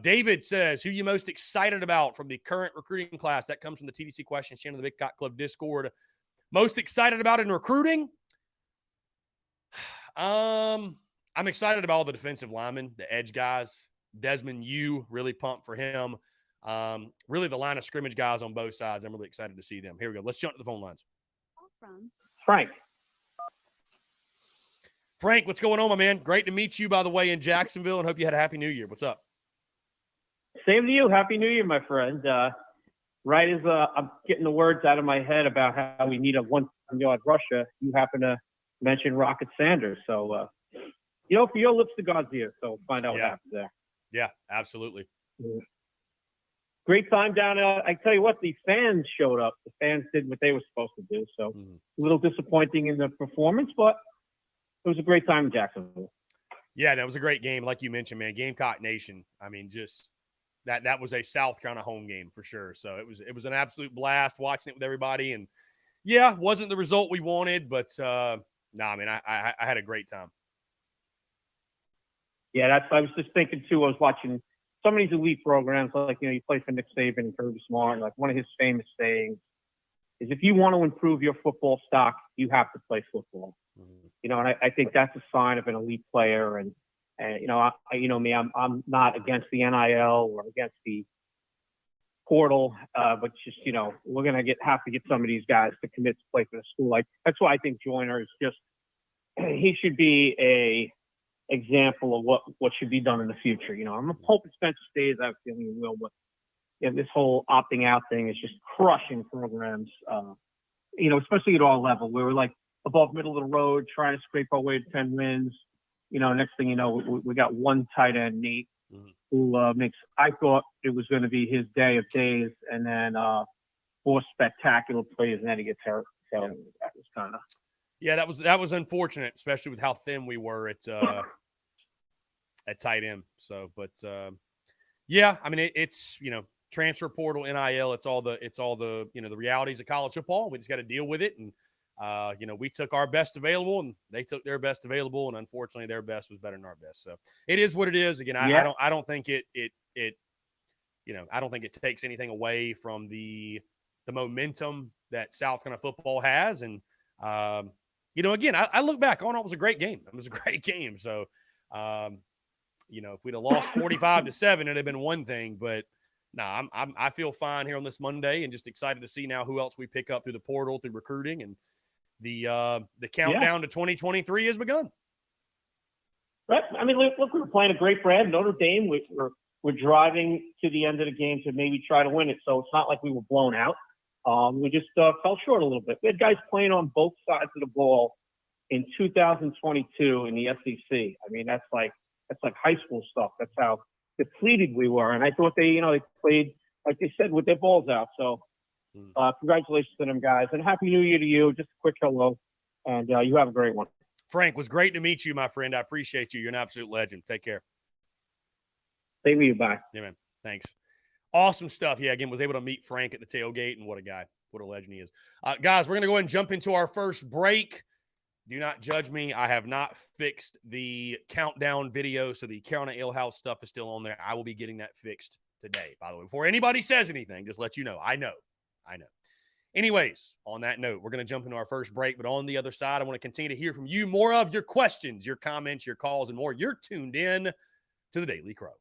David says, who are you most excited about from the current recruiting class? That comes from the TDC Questions channel, the Big Cock Club Discord. Most excited about in recruiting? I'm excited about all the defensive linemen, the edge guys. Desmond Yu, really pumped for him. Really the line of scrimmage guys on both sides. I'm really excited to see them. Here we go. Let's jump to the phone lines. Frank. Frank, what's going on, my man? Great to meet you, by the way, in Jacksonville, and hope you had a Happy New Year. What's up? Same to you. Happy New Year, my friend. Right as I'm getting the words out of my head about how we need a one-yard rusher, you happen to mention Rocket Sanders. So, for your lips to God's ears. So find out what happens there. Yeah, absolutely. Great time down there. I tell you what, the fans showed up. The fans did what they were supposed to do. So a little disappointing in the performance, but it was a great time in Jacksonville. Yeah, that was a great game. Like you mentioned, man, Gamecock Nation. I mean, just that was a South kind of home game for sure. So it was an absolute blast watching it with everybody. And yeah, wasn't the result we wanted, but I had a great time. Yeah, I was just thinking too. I was watching some of these elite programs, like you play for Nick Saban and Kirby Smart. Like one of his famous sayings is, "If you want to improve your football stock, you have to play football." And I think that's a sign of an elite player. And me, I'm not against the NIL or against the portal, but just we're gonna have to get some of these guys to commit to play for the school. Like that's why I think Joyner is just he should be a example of what should be done in the future. I'm hoping Spencer stays. I have a feeling he will, but this whole opting out thing is just crushing programs. Especially at our level, where we're like above middle of the road, trying to scrape our way to 10 wins. Next thing you know, we got one tight end, Nate, who I thought it was going to be his day of days, and then 4 spectacular plays, and then he gets hurt. So that was kind of. Yeah, that was unfortunate, especially with how thin we were at tight end. So, but I mean, it's transfer portal, NIL. It's all the the realities of college football. We just got to deal with it, and we took our best available, and they took their best available, and unfortunately, their best was better than our best. So it is what it is. Again, I don't think it I don't think it takes anything away from the momentum that South Carolina football has, and again, I look back on it was a great game. It was a great game. So, if we'd have lost 45-7, it'd have been one thing. But I feel fine here on this Monday, and just excited to see now who else we pick up through the portal, through recruiting, and the countdown to 2023 has begun. Right. I mean, look, we were playing a great brand, Notre Dame. We're driving to the end of the game to maybe try to win it. So it's not like we were blown out. We just fell short a little bit. We had guys playing on both sides of the ball in 2022 in the SEC. I mean, that's like high school stuff. That's how depleted we were. And I thought they played, like they said, with their balls out. So congratulations to them guys. And Happy New Year to you. Just a quick hello. And you have a great one. Frank, was great to meet you, my friend. I appreciate you. You're an absolute legend. Take care. Same to you. Bye. Yeah, man. Thanks. Awesome stuff. Yeah, again, was able to meet Frank at the tailgate, and what a guy. What a legend he is. Guys, we're going to go ahead and jump into our first break. Do not judge me. I have not fixed the countdown video, so the Carolina Ale House stuff is still on there. I will be getting that fixed today, by the way. Before anybody says anything, just let you know. I know. Anyways, on that note, we're going to jump into our first break, but on the other side, I want to continue to hear from you, more of your questions, your comments, your calls, and more. You're tuned in to the Daily Crow.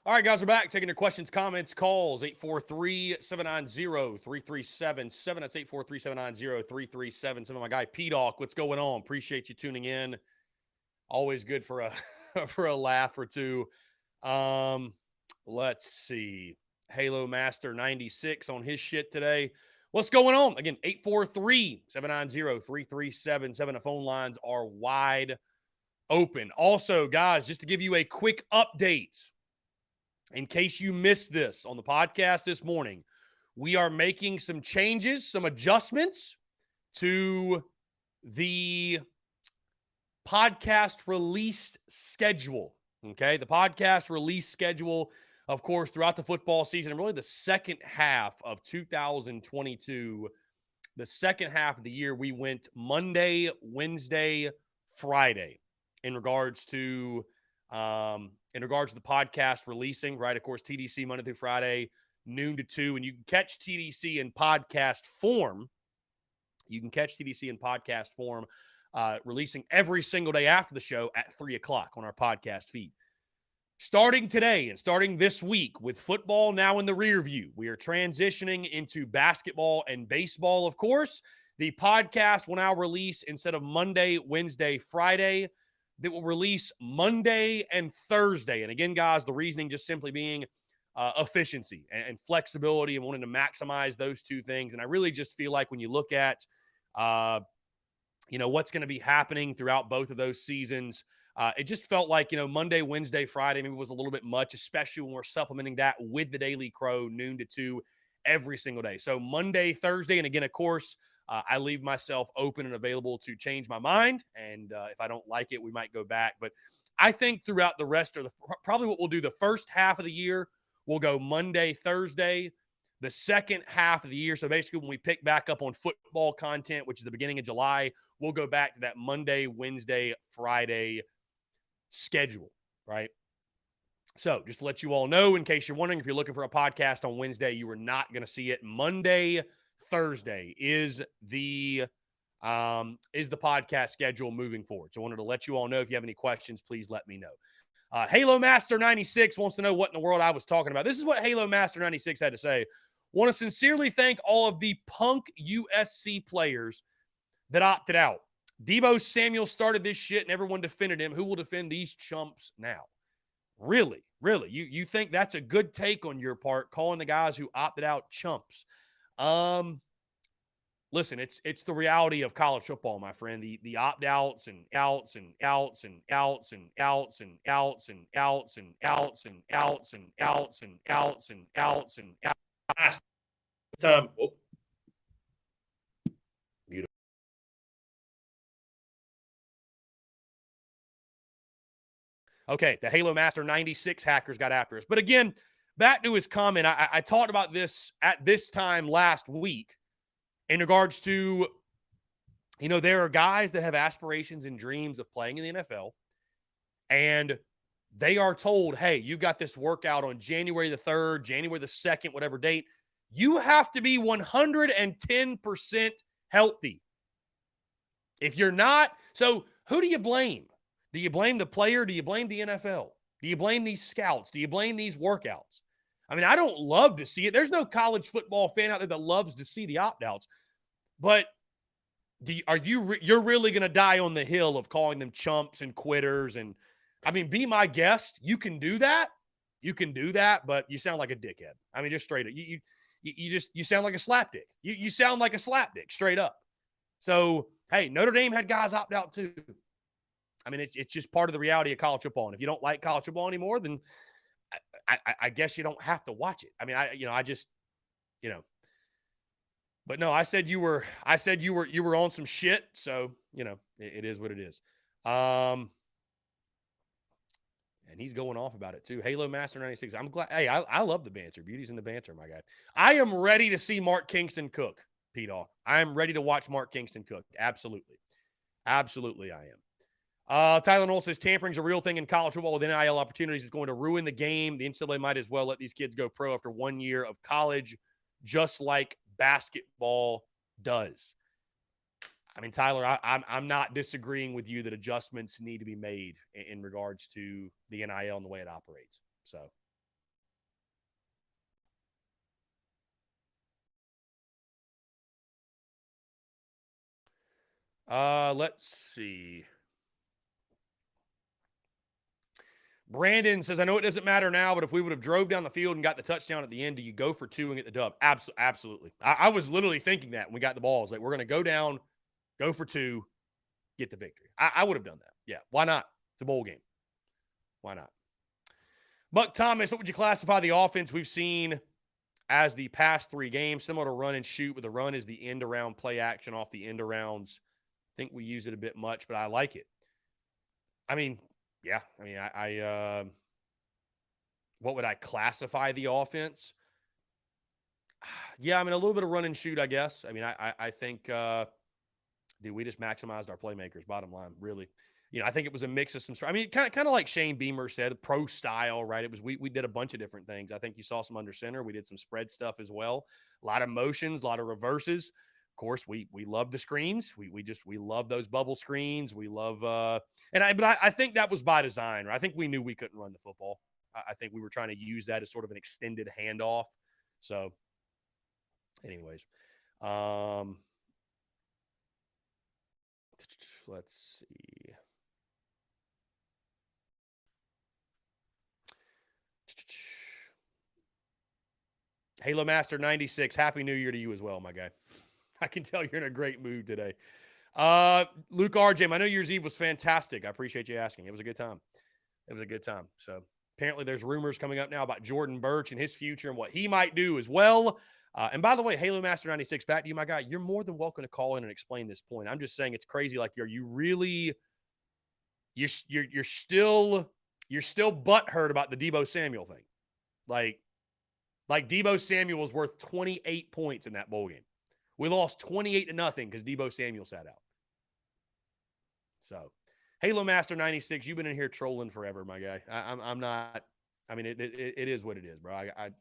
All right, guys, we're back. Taking your questions, comments, calls. 843-790-3377. That's 843-790-3377. My guy, P-Doc, what's going on? Appreciate you tuning in. Always good for a for a laugh or two. Let's see. Halo Master 96 on his shit today. What's going on? Again, 843-790-3377. The phone lines are wide open. Also, guys, just to give you a quick update, in case you missed this on the podcast this morning, we are making some changes, some adjustments to the podcast release schedule. Okay, the podcast release schedule, of course, throughout the football season and really the second half of 2022, the second half of the year, we went Monday, Wednesday, Friday in regards to the podcast releasing, right? Of course, TDC Monday through Friday, noon to 2, and you can catch TDC in podcast form. Releasing every single day after the show at 3 o'clock on our podcast feed. Starting today and starting this week with football now in the rear view, we are transitioning into basketball and baseball, of course. The podcast will now release instead of Monday, Wednesday, Friday. That will release Monday and Thursday. And again, guys, the reasoning just simply being efficiency and flexibility and wanting to maximize those two things. And I really just feel like when you look at, what's going to be happening throughout both of those seasons, it just felt like, Monday, Wednesday, Friday maybe was a little bit much, especially when we're supplementing that with the Daily Crow noon to 2 every single day. So Monday, Thursday, and again, of course, I leave myself open and available to change my mind. And if I don't like it, we might go back. But I think throughout the rest of probably what we'll do the first half of the year, we'll go Monday, Thursday. The second half of the year, so basically when we pick back up on football content, which is the beginning of July, we'll go back to that Monday, Wednesday, Friday schedule, right? So just to let you all know, in case you're wondering, if you're looking for a podcast on Wednesday, you are not going to see it. Monday, Thursday is the podcast schedule moving forward. So I wanted to let you all know. If you have any questions, please let me know. Halo Master 96 wants to know what in the world I was talking about. This is what Halo Master 96 had to say. Want to sincerely thank all of the punk USC players that opted out. Debo Samuel started this shit and everyone defended him. Who will defend these chumps now? Really? Really? You think that's a good take on your part, calling the guys who opted out chumps? Listen, it's the reality of college football, my friend. The opt-outs and outs and outs and outs and outs and outs and outs and outs and outs and outs and outs and outs and outs. Time. Oh. Beautiful. Okay, the Halo Master 96 hackers got after us. But again, back to his comment, I talked about this at this time last week in regards to, there are guys that have aspirations and dreams of playing in the NFL, and they are told, hey, you got this workout on January the 3rd, January the 2nd, whatever date. You have to be 110% healthy. If you're not, so who do you blame? Do you blame the player? Do you blame the NFL? Do you blame these scouts? Do you blame these workouts? I mean, I don't love to see it. There's no college football fan out there that loves to see the opt-outs. But you're really going to die on the hill of calling them chumps and quitters? And I mean, be my guest. You can do that. You can do that, but you sound like a dickhead. I mean, just straight up. You sound like a slapdick. You sound like a slapdick, straight up. So, hey, Notre Dame had guys opt out too. I mean, it's just part of the reality of college football. And if you don't like college football anymore, then I guess you don't have to watch it. I mean, but no, I said you were on some shit. So, it is what it is. And he's going off about it too. Halo Master 96. I'm glad. Hey, I love the banter. Beauty's in the banter, my guy. I am ready to see Mark Kingston cook, P-Dog. I am ready to watch Mark Kingston cook. Absolutely. Absolutely, I am. Tyler Knoll says tampering's a real thing in college football with NIL opportunities. It's going to ruin the game. The NCAA might as well let these kids go pro after 1 year of college, just like basketball does. I mean, Tyler, I'm not disagreeing with you that adjustments need to be made in regards to the NIL and the way it operates. So, Let's see. Brandon says, I know it doesn't matter now, but if we would have drove down the field and got the touchdown at the end, do you go for 2 and get the dub? Absolutely. I was literally thinking that when we got the ball. I was like, we're going to go down, go for 2, get the victory. I would have done that. Yeah, why not? It's a bowl game. Why not? Buck Thomas, what would you classify the offense we've seen as the past 3 games? Similar to run and shoot, with the run is the end-around play action off the end-arounds. I think we use it a bit much, but I like it. I mean, yeah. I mean, I what would I classify the offense? Yeah, I mean, a little bit of run and shoot, I guess. I mean, I think, dude, we just maximized our playmakers, bottom line, really. You know, I think it was a mix of some, I mean, kind of like Shane Beamer said, pro style, right? It was, we did a bunch of different things. I think you saw some under center. We did some spread stuff as well. A lot of motions, a lot of reverses. Of course, we love the screens. We love those bubble screens. We love, but I think that was by design. Right? I think we knew we couldn't run the football. I think we were trying to use that as sort of an extended handoff. So anyways, let's see. Halo Master 96, Happy New Year to you as well, my guy. I can tell you're in a great mood today. Luke RJ, my New Year's Eve was fantastic. I appreciate you asking. It was a good time. So apparently there's rumors coming up now about Jordan Birch and his future and what he might do as well. And by the way, Halo Master 96, back to you, my guy. You're more than welcome to call in and explain this point. I'm just saying it's crazy. Like, are you really you're still butthurt about the Deebo Samuel thing? Like Deebo Samuel was worth 28 points in that bowl game. We lost 28-0 because Deebo Samuel sat out. So, Halo Master 96, you've been in here trolling forever, my guy. I'm not. I mean, it is what it is, bro. If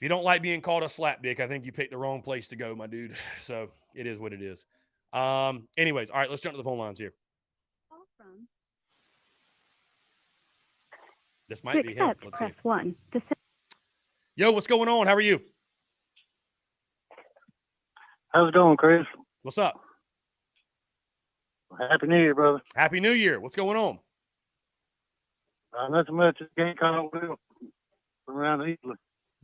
you don't like being called a slap dick, I think you picked the wrong place to go, my dude. So it is what it is. Anyways, all right, let's jump to the phone lines here. This might be him. Let's see. 1. Yo, what's going on? How are you? How's it going, Chris? What's up? Happy New Year, brother. Happy New Year. What's going on? Not so much. Just Gamecock Will from around Easley.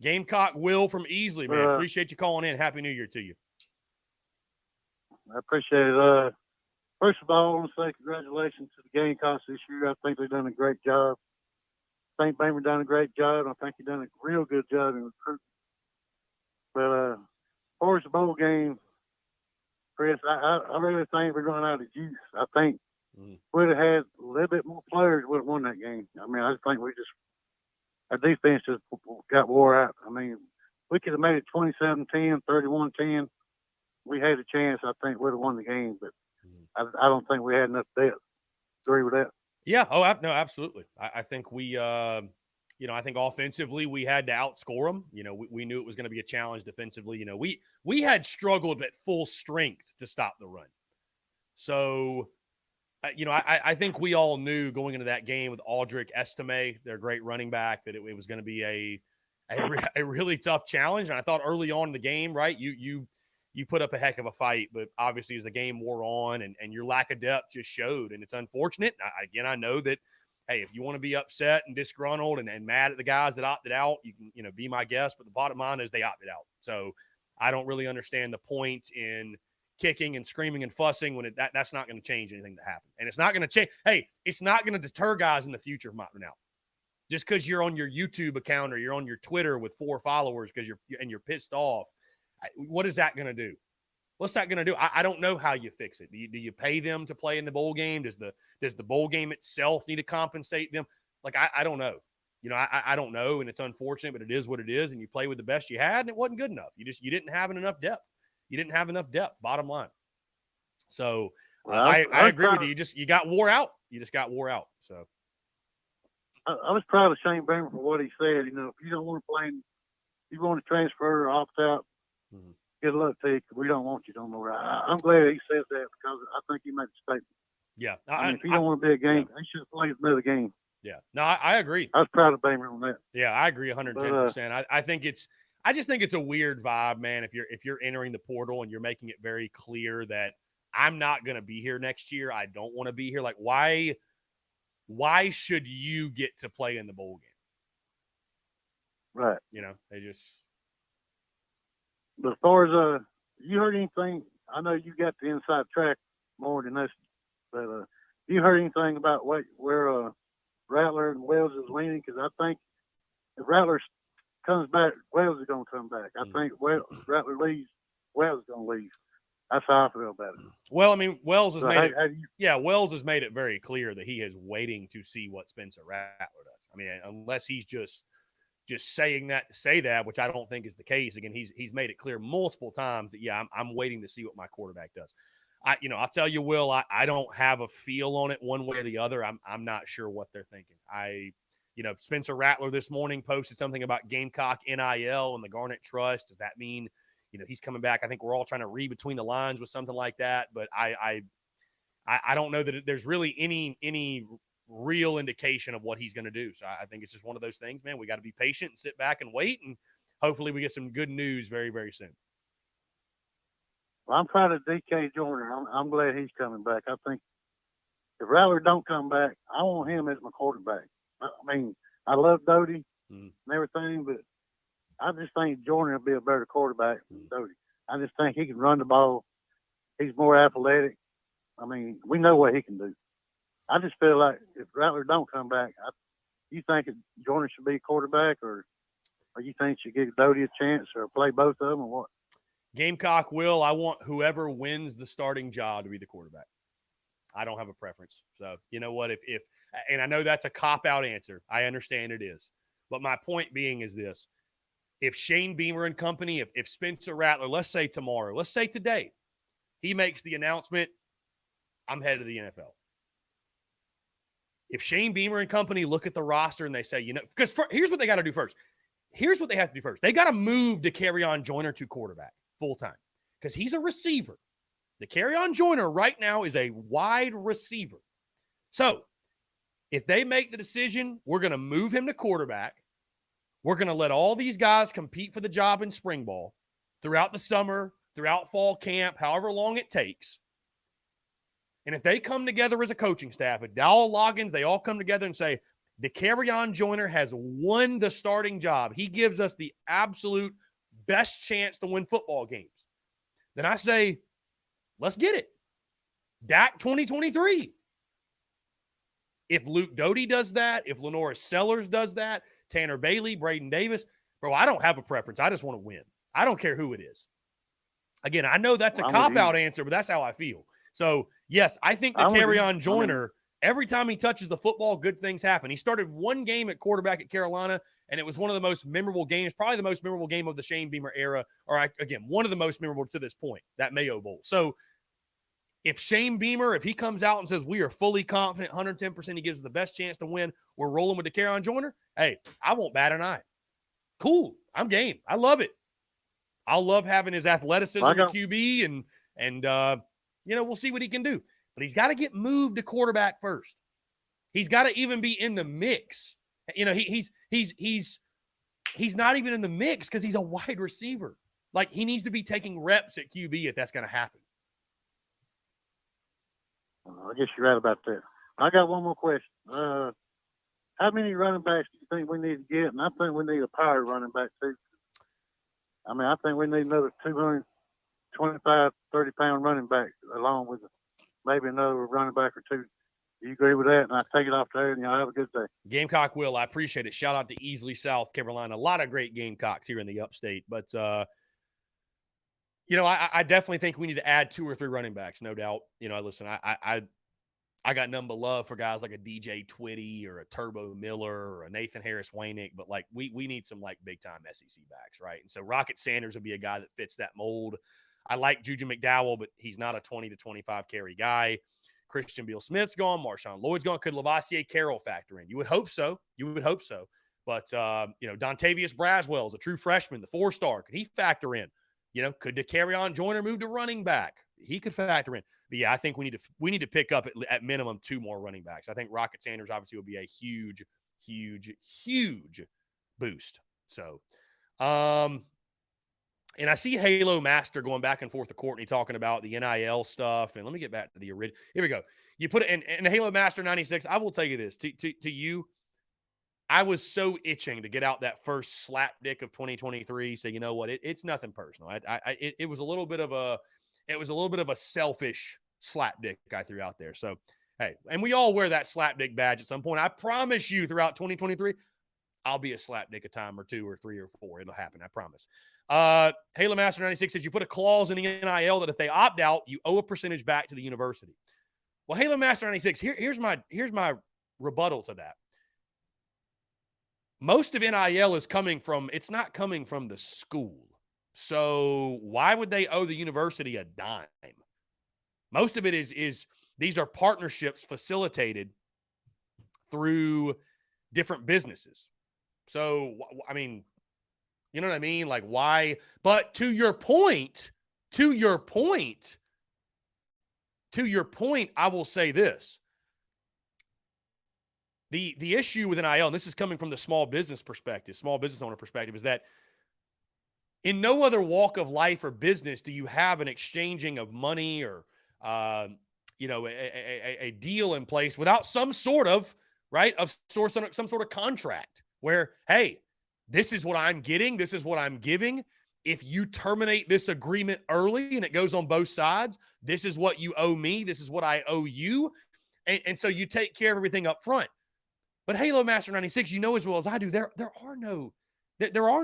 Gamecock Will from Easley, man. Appreciate you calling in. Happy New Year to you. I appreciate it. First of all, I want to say congratulations to the Gamecocks this year. I think they've done a great job. St. Bamer done a great job. I think he's done a real good job in recruiting. But as far as the bowl game, Chris, I really think we're running out of juice. I think we'd have had a little bit more players, would have won that game. I mean, I just think our defense just got wore out. I mean, we could have made it 27-10, 31-10. We had a chance. I think we'd have won the game, but I don't think we had enough depth. Agree with that? Yeah. Oh, no, absolutely. I think we, I think offensively we had to outscore them. You know, we knew it was going to be a challenge defensively. You know, we had struggled at full strength to stop the run. So, I think we all knew going into that game with Aldrich Estime, their great running back, that it was going to be a really tough challenge. And I thought early on in the game, right, you put up a heck of a fight, but obviously as the game wore on and your lack of depth just showed, and it's unfortunate. I know that, hey, if you want to be upset and disgruntled and mad at the guys that opted out, you can, be my guest, but the bottom line is they opted out. So I don't really understand the point in kicking and screaming and fussing when that's not going to change anything that happened. And it's not going to change. Hey, it's not going to deter guys in the future from opting out. Just because you're on your YouTube account or you're on your Twitter with 4 followers because you're pissed off. What is that going to do? What's that going to do? I don't know how you fix it. Do you pay them to play in the bowl game? Does the bowl game itself need to compensate them? Like, I don't know. I don't know, and it's unfortunate, but it is what it is, and you play with the best you had, and it wasn't good enough. You didn't have enough depth. You didn't have enough depth, bottom line. So I agree with you. You got wore out. You just got wore out. So I was proud of Shane Beamer for what he said. If you don't want to play, you want to transfer or opt out, good luck to you. We don't want you. Don't know. I'm glad he said that because I think he made a statement. Yeah. If you don't want to be a game, they should have played another game. Yeah. No, I agree. I was proud of Beamer on that. Yeah, I agree 110%. I just think it's a weird vibe, man. If you're entering the portal and you're making it very clear that I'm not going to be here next year. I don't want to be here. Like, why should you get to play in the bowl game? Right. You know, they just. But as far as you heard anything? I know you got the inside track more than us, but you heard anything about where Rattler and Wells is leaning? Because I think if Rattler comes back, Wells is going to come back. I think Rattler leaves, Wells is going to leave. That's how I feel about it. Well, I mean, Wells has made it. Wells has made it very clear that he is waiting to see what Spencer Rattler does. I mean, unless he's just saying that to say that, which I don't think is the case. Again, he's made it clear multiple times that I'm waiting to see what my quarterback does. I'll tell you, Will, I don't have a feel on it one way or the other. I'm not sure what they're thinking. Spencer Rattler this morning posted something about Gamecock NIL and the Garnet Trust. Does that mean, he's coming back? I think we're all trying to read between the lines with something like that, but I don't know that there's really any real indication of what he's going to do. So I think it's just one of those things, man. We got to be patient and sit back and wait, and hopefully we get some good news very, very soon. Well, I'm proud of DK Joyner. I'm glad he's coming back. I think if Rattler don't come back, I want him as my quarterback. I mean, I love Doty and everything, but I just think Joyner will be a better quarterback than Doty. I just think he can run the ball. He's more athletic. I mean, we know what he can do. I just feel like if Rattler don't come back, you think Joyner should be quarterback, or you think should give Doty a chance, or play both of them, or what? Gamecock will. I want whoever wins the starting job to be the quarterback. I don't have a preference. So you know what? If and I know that's a cop-out answer. I understand it is. But my point being is this. If Shane Beamer and company, if Spencer Rattler, let's say tomorrow, let's say today, he makes the announcement, I'm headed to the NFL. If Shane Beamer and company look at the roster and they say, because here's what they got to do first. Here's what they have to do first. They got to move DeCarrion Joyner to quarterback full-time because he's a receiver. DeCarrion Joyner right now is a wide receiver. So if they make the decision, we're going to move him to quarterback. We're going to let all these guys compete for the job in spring ball throughout the summer, throughout fall camp, however long it takes. And if they come together as a coaching staff, at Dowell Loggins, they all come together and say, DeCarrion Joyner has won the starting job. He gives us the absolute best chance to win football games. Then I say, let's get it. Dak 2023. If Luke Doty does that, if Lenora Sellers does that, Tanner Bailey, Braden Davis, bro, I don't have a preference. I just want to win. I don't care who it is. Again, I know that's a cop-out answer, but that's how I feel. So, yes, I think DeCarrion Joyner, every time he touches the football, good things happen. He started one game at quarterback at Carolina, and it was one of the most memorable games, probably the most memorable game of the Shane Beamer era, or again, one of the most memorable to this point, that Mayo Bowl. So, if Shane Beamer, if he comes out and says we are fully confident, 110% he gives us the best chance to win, we're rolling with DeCarrion Joyner, hey, I won't bat an eye. Cool. I'm game. I love it. I'll love having his athleticism at QB, and we'll see what he can do. But he's got to get moved to quarterback first. He's got to even be in the mix. He's not even in the mix because he's a wide receiver. Like, he needs to be taking reps at QB if that's going to happen. I guess you're right about that. I got one more question. How many running backs do you think we need to get? And I think we need a power running back too. I mean, I think we need another 225, 30-pound running back along with maybe another running back or two. Do you agree with that? And I take it off there, and y'all have a good day. Gamecock will. I appreciate it. Shout out to Easley, South Carolina. A lot of great Gamecocks here in the upstate. But, I definitely think we need to add 2 or 3 running backs, no doubt. Listen, I got none but love for guys like a DJ Twitty or a Turbo Miller or a Nathan Harris-Wainick, but like we need some like big-time SEC backs, right? And so Rocket Sanders would be a guy that fits that mold. I like Juju McDowell, but he's not a 20 to 25 carry guy. Christian Beal-Smith's gone. Marshawn Lloyd's gone. Could Lavassier Carroll factor in? You would hope so. But, Dontavius Braswell is a true freshman, the 4-star. Could he factor in? Could DeCarrion Joyner move to running back? He could factor in. But yeah, I think we need to pick up at minimum 2 more running backs. I think Rocket Sanders obviously would be a huge, huge, huge boost. So, And I see Halo Master going back and forth to Courtney talking about the NIL stuff. And let me get back to the original. Here we go. You put it in Halo Master 96. I will tell you this to you. I was so itching to get out that first slap dick of 2023. So you know what? It's nothing personal. It was a little bit of a selfish slap dick I threw out there. So hey, and we all wear that slap dick badge at some point. I promise you, throughout 2023, I'll be a slap dick a time or 2 or 3 or 4. It'll happen. I promise. Halo Master 96 says you put a clause in the NIL that if they opt out, you owe a percentage back to the university. Well, Halo Master 96, here's my rebuttal to that. Most of NIL is it's not coming from the school. So why would they owe the university a dime? Most of it is these are partnerships facilitated through different businesses. So, I mean, you know what I mean? Like, why? But to your point, I will say this. The issue with NIL, and this is coming from the small business owner perspective, is that in no other walk of life or business do you have an exchanging of money or, a deal in place without some sort of, some sort of contract where, hey, this is what I'm getting. This is what I'm giving. If you terminate this agreement early and it goes on both sides, this is what you owe me. This is what I owe you. And so you take care of everything up front. But Halo Master 96, you know as well as I do, there are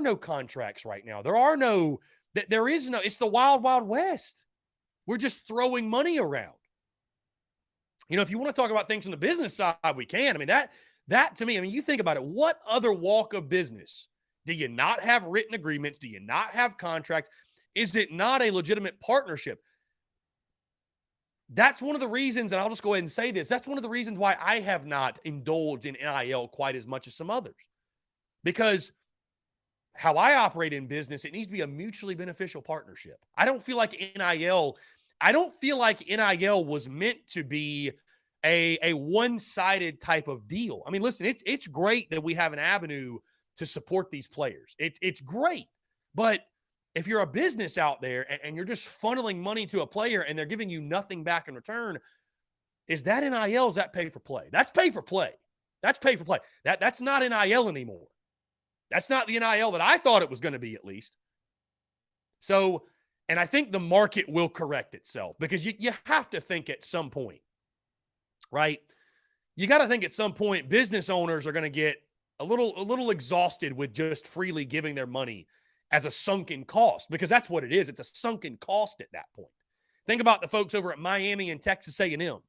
no contracts right now. There is no, it's the wild, wild west. We're just throwing money around. If you want to talk about things from the business side, we can. I mean, that to me, you think about it, what other walk of business do you not have written agreements? Do you not have contracts? Is it not a legitimate partnership? That's one of the reasons, and I'll just go ahead and say this, that's one of the reasons why I have not indulged in NIL quite as much as some others. Because how I operate in business, it needs to be a mutually beneficial partnership. I don't feel like NIL was meant to be a one-sided type of deal. I mean, listen, it's great that we have an avenue to support these players. It's great. But if you're a business out there and you're just funneling money to a player and they're giving you nothing back in return, is that NIL? Is that pay for play? That's pay for play. That's pay for play. That's not NIL anymore. That's not the NIL that I thought it was going to be, at least. So, and I think the market will correct itself because you have to think at some point, right? You got to think at some point business owners are going to get a little exhausted with just freely giving their money as a sunken cost, because that's what it is. It's a sunken cost at that point. Think about the folks over at Miami and Texas A&M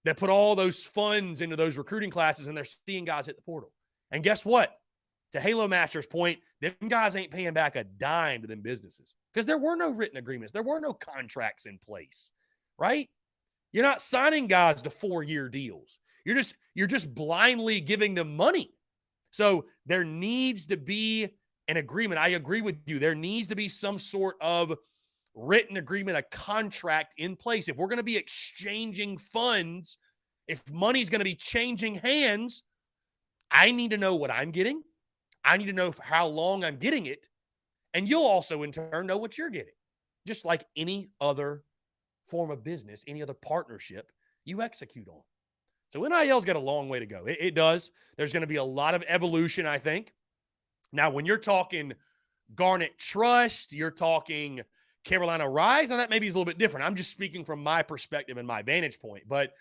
that put all those funds into those recruiting classes and they're seeing guys hit the portal. And guess what? To Halo Master's point, them guys ain't paying back a dime to them businesses because there were no written agreements. There were no contracts in place, right? You're not signing guys to 4-year deals. You're just blindly giving them money. So there needs to be an agreement. I agree with you. There needs to be some sort of written agreement, a contract in place. If we're going to be exchanging funds, if money's going to be changing hands, I need to know what I'm getting. I need to know for how long I'm getting it. And you'll also, in turn, know what you're getting. Just like any other form of business, any other partnership you execute on. So NIL's got a long way to go. It does. There's going to be a lot of evolution, I think. Now, when you're talking Garnet Trust, you're talking Carolina Rise, and that maybe is a little bit different. I'm just speaking from my perspective and my vantage point. But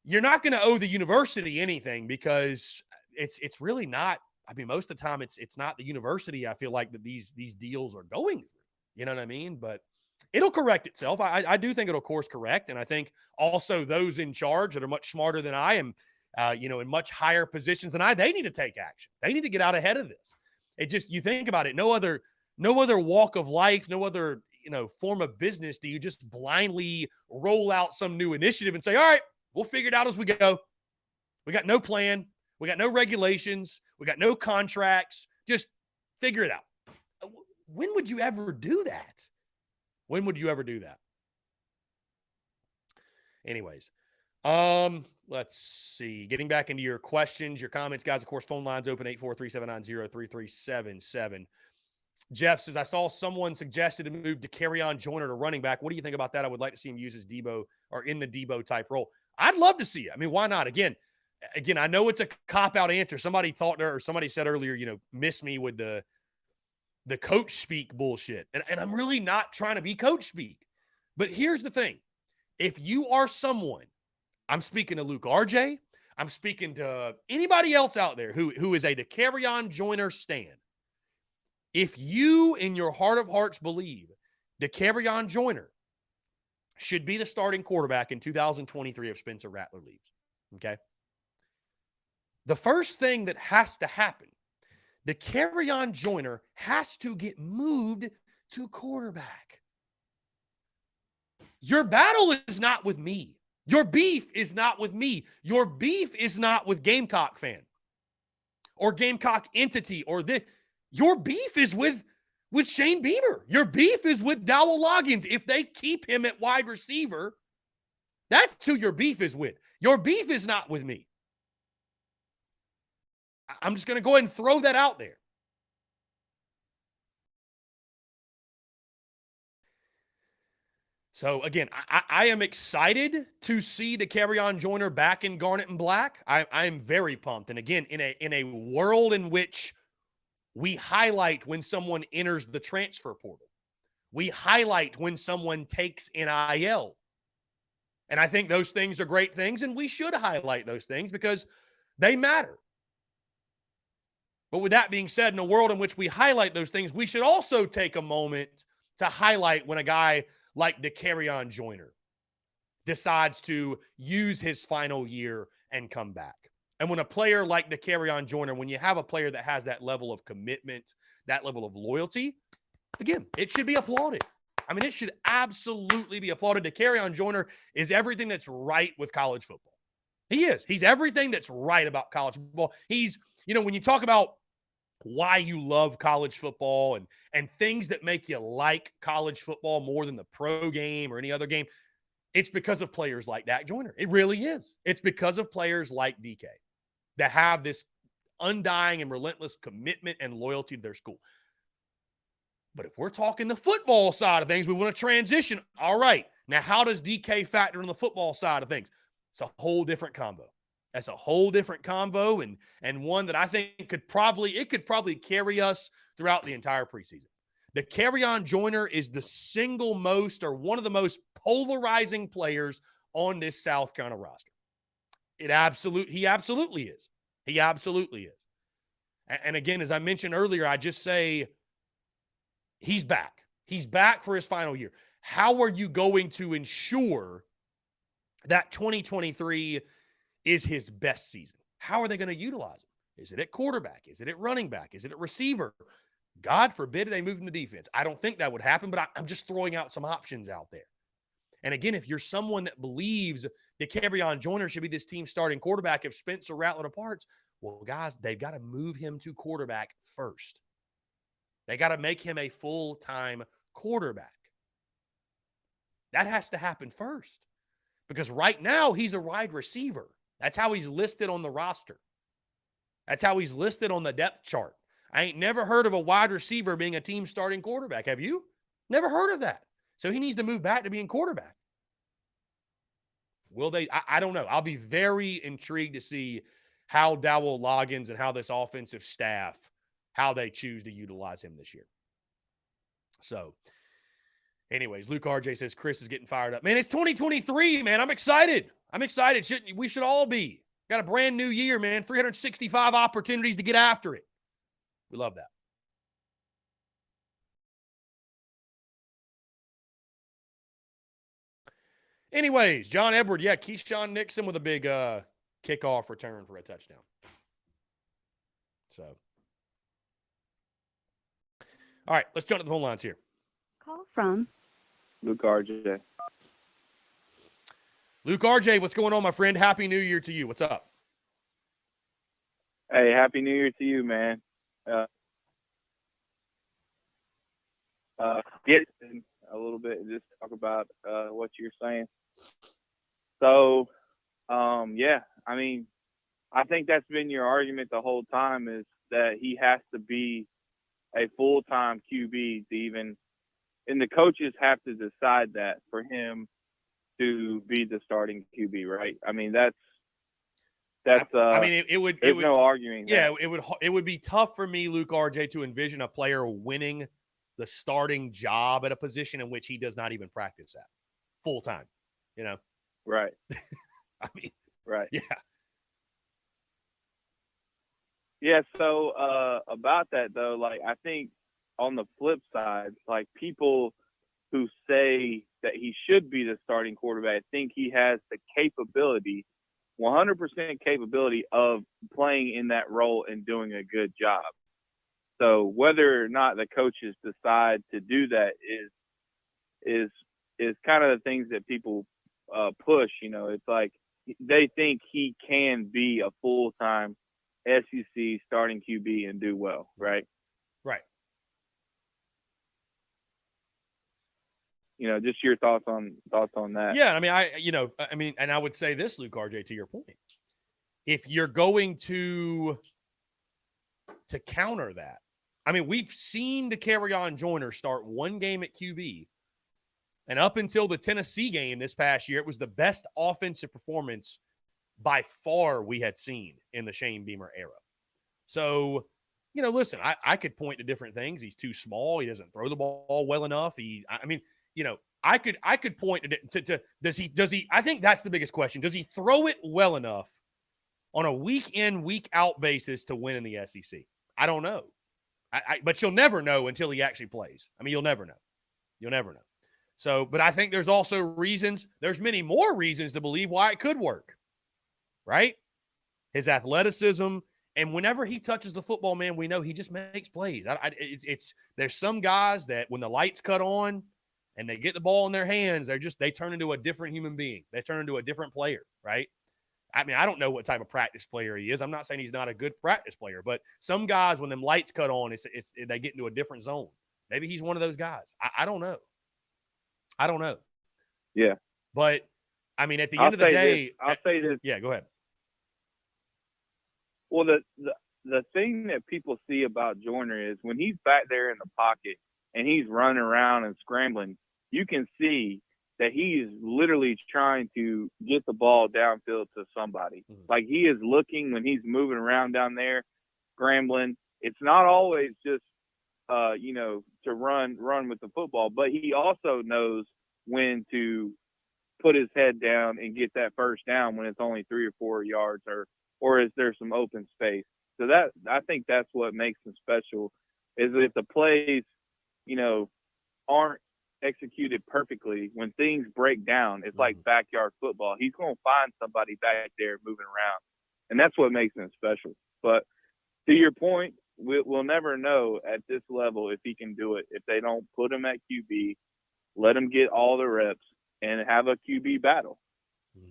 you're not going to owe the university anything because it's really not. I mean, most of the time, it's not the university, I feel like, that these deals are going through. You know what I mean? But it'll correct itself. I do think it'll course correct. And I think also those in charge that are much smarter than I am, in much higher positions than they need to take action. They need to get out ahead of this. It just, you think about it, no other walk of life, no other, form of business do you just blindly roll out some new initiative and say, all right, we'll figure it out as we go. We got no plan. We got no regulations. We got no contracts. Just figure it out. When would you ever do that? When would you ever do that? Anyways, let's see. Getting back into your questions, your comments, guys. Of course, phone lines open 843-790-3377. Jeff says, I saw someone suggested to move to Joyner to running back. What do you think about that? I would like to see him use his Debo or in the Debo type role. I'd love to see it. I mean, why not? Again, I know it's a cop-out answer. Somebody said earlier, miss me with the coach speak bullshit. And I'm really not trying to be coach speak. But here's the thing. If you are someone, I'm speaking to Luke RJ, I'm speaking to anybody else out there who is a Joyner stan. If you, in your heart of hearts, believe Joyner should be the starting quarterback in 2023 if Spencer Rattler leaves, okay? The first thing that has to happen, Joyner has to get moved to quarterback. Your battle is not with me. Your beef is not with me. Your beef is not with Gamecock fan or Gamecock entity or this. Your beef is with Shane Beamer. Your beef is with Dowell Loggins. If they keep him at wide receiver, that's who your beef is with. Your beef is not with me. I'm just going to go ahead and throw that out there. So, again, I am excited to see Joyner back in Garnet and Black. I am very pumped. And, again, in a world in which we highlight when someone enters the transfer portal, we highlight when someone takes NIL. And I think those things are great things, and we should highlight those things because they matter. But with that being said, in a world in which we highlight those things, we should also take a moment to highlight when a guy like Joyner decides to use his final year and come back. And when a player like Joyner, when you have a player that has that level of commitment, that level of loyalty, again, it should be applauded. I mean, it should absolutely be applauded. Joyner is everything that's right with college football. He is. He's everything that's right about college football. He's, when you talk about why you love college football and things that make you like college football more than the pro game or any other game, it's because of players like Joyner. It really is. It's because of players like DK that have this undying and relentless commitment and loyalty to their school. But if we're talking the football side of things, we want to transition. All right. Now, how does DK factor in the football side of things? It's a whole different combo. That's a whole different combo and one that I think could probably carry us throughout the entire preseason. Joyner is the single most or one of the most polarizing players on this South Carolina roster. He absolutely is. He absolutely is. And again, as I mentioned earlier, I just say he's back. He's back for his final year. How are you going to ensure that 2023 is his best season? How are they going to utilize him? Is it at quarterback? Is it at running back? Is it at receiver? God forbid they move him to defense. I don't think that would happen, but I'm just throwing out some options out there. And again, if you're someone that believes that Joyner should be this team's starting quarterback if Spencer Rattler departs, well, guys, they've got to move him to quarterback first. They got to make him a full-time quarterback. That has to happen first. Because right now, he's a wide receiver. That's how he's listed on the roster. That's how he's listed on the depth chart. I ain't never heard of a wide receiver being a team starting quarterback. Have you? Never heard of that. So he needs to move back to being quarterback. Will they? I don't know. I'll be very intrigued to see how Dowell Loggins and how this offensive staff, how they choose to utilize him this year. So, anyways, Luke RJ says Chris is getting fired up. Man, it's 2023, man. I'm excited. We should all be. Got a brand new year, man. 365 opportunities to get after it. We love that. Anyways, John Edward, Keyshawn Nixon with a big kickoff return for a touchdown. So, all right, let's jump to the phone lines here. Call from Luke RJ. Luke RJ, what's going on, my friend? Happy New Year to you. What's up? Hey, Happy New Year to you, man. Get a little bit and just talk about what you're saying. So, I mean, I think that's been your argument the whole time is that he has to be a full-time QB to even, and the coaches have to decide that for him to be the starting QB, right? I mean, that's I mean, it would. There's no arguing. Yeah, that. it would be tough for me, Luke RJ, to envision a player winning the starting job at a position in which he does not even practice at full time. You know, Right. I mean, Right. yeah. Yeah. So about that though, like I think on the flip side, like people who say that he should be the starting quarterback think he has the capability, 100% capability of playing in that role and doing a good job. So whether or not the coaches decide to do that is kind of the things that people push. You know, it's like they think he can be a full-time SEC starting QB and do well, right? Right. You know, just your thoughts on that. Yeah, I mean, and I would say this, Luke RJ, to your point. If you're going to counter that, I mean, we've seen Joyner start one game at QB, and up until the Tennessee game this past year, it was the best offensive performance by far we had seen in the Shane Beamer era. So, you know, listen, I could point to different things. He's too small. He doesn't throw the ball well enough. You know, I could point to does he I think that's the biggest question. Does he throw it well enough on a week in, week out basis to win in the SEC? I don't know. But you'll never know until he actually plays. I mean, you'll never know. You'll never know. So, but I think there's also reasons, there's many more reasons to believe why it could work, right? His athleticism, and whenever he touches the football, man, we know he just makes plays. There's some guys that when the lights cut on and they get the ball in their hands, they turn into a different human being. They turn into a different player, right? I mean, I don't know what type of practice player he is. I'm not saying he's not a good practice player, but some guys, when them lights cut on, they get into a different zone. Maybe he's one of those guys. I don't know. I don't know. Yeah. But, I mean, at the end of the day. I'll say this. Yeah, go ahead. Well, the thing that people see about Joyner is when he's back there in the pocket and he's running around and scrambling, you can see that he is literally trying to get the ball downfield to somebody. Mm-hmm. Like he is looking when he's moving around down there, scrambling. It's not always just, to run with the football, but he also knows when to put his head down and get that first down when it's only 3 or 4 yards or is there some open space. So that, I think that's what makes him special is if the plays, aren't executed perfectly, when things break down, it's like backyard football. He's going to find somebody back there moving around, and that's what makes him special. But to your point, we'll never know at this level if he can do it. If they don't put him at QB, let him get all the reps and have a QB battle.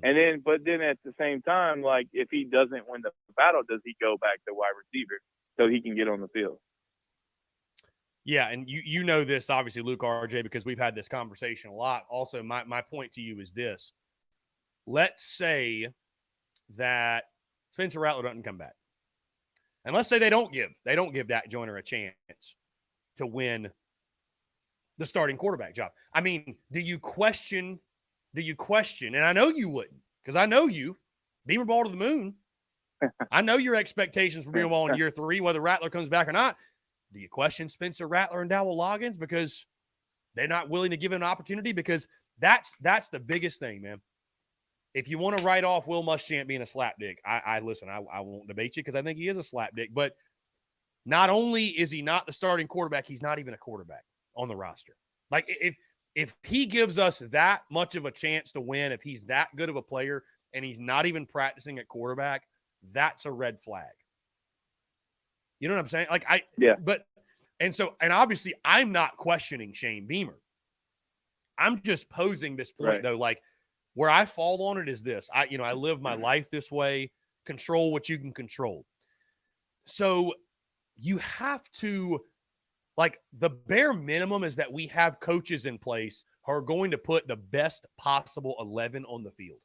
And but then at the same time, like if he doesn't win the battle, does he go back to wide receiver so he can get on the field? Yeah, and you know this, obviously, Luke RJ, because we've had this conversation a lot. Also, my point to you is this. Let's say that Spencer Rattler doesn't come back. And let's say they don't give Dak Joyner a chance to win the starting quarterback job. I mean, do you question, and I know you wouldn't, because I know you, Beamer ball to the moon. I know your expectations for Beamer ball in year 3, whether Rattler comes back or not. Do you question Spencer Rattler and Dowell Loggins because they're not willing to give him an opportunity? Because that's the biggest thing, man. If you want to write off Will Muschamp being a slapdick, I listen, I won't debate you because I think he is a slapdick. But not only is he not the starting quarterback, he's not even a quarterback on the roster. Like if he gives us that much of a chance to win, if he's that good of a player and he's not even practicing at quarterback, that's a red flag. You know what I'm saying? And obviously I'm not questioning Shane Beamer. I'm just posing this point though, like where I fall on it is this. I live my life this way, control what you can control. So you have to, like, the bare minimum is that we have coaches in place who are going to put the best possible 11 on the field.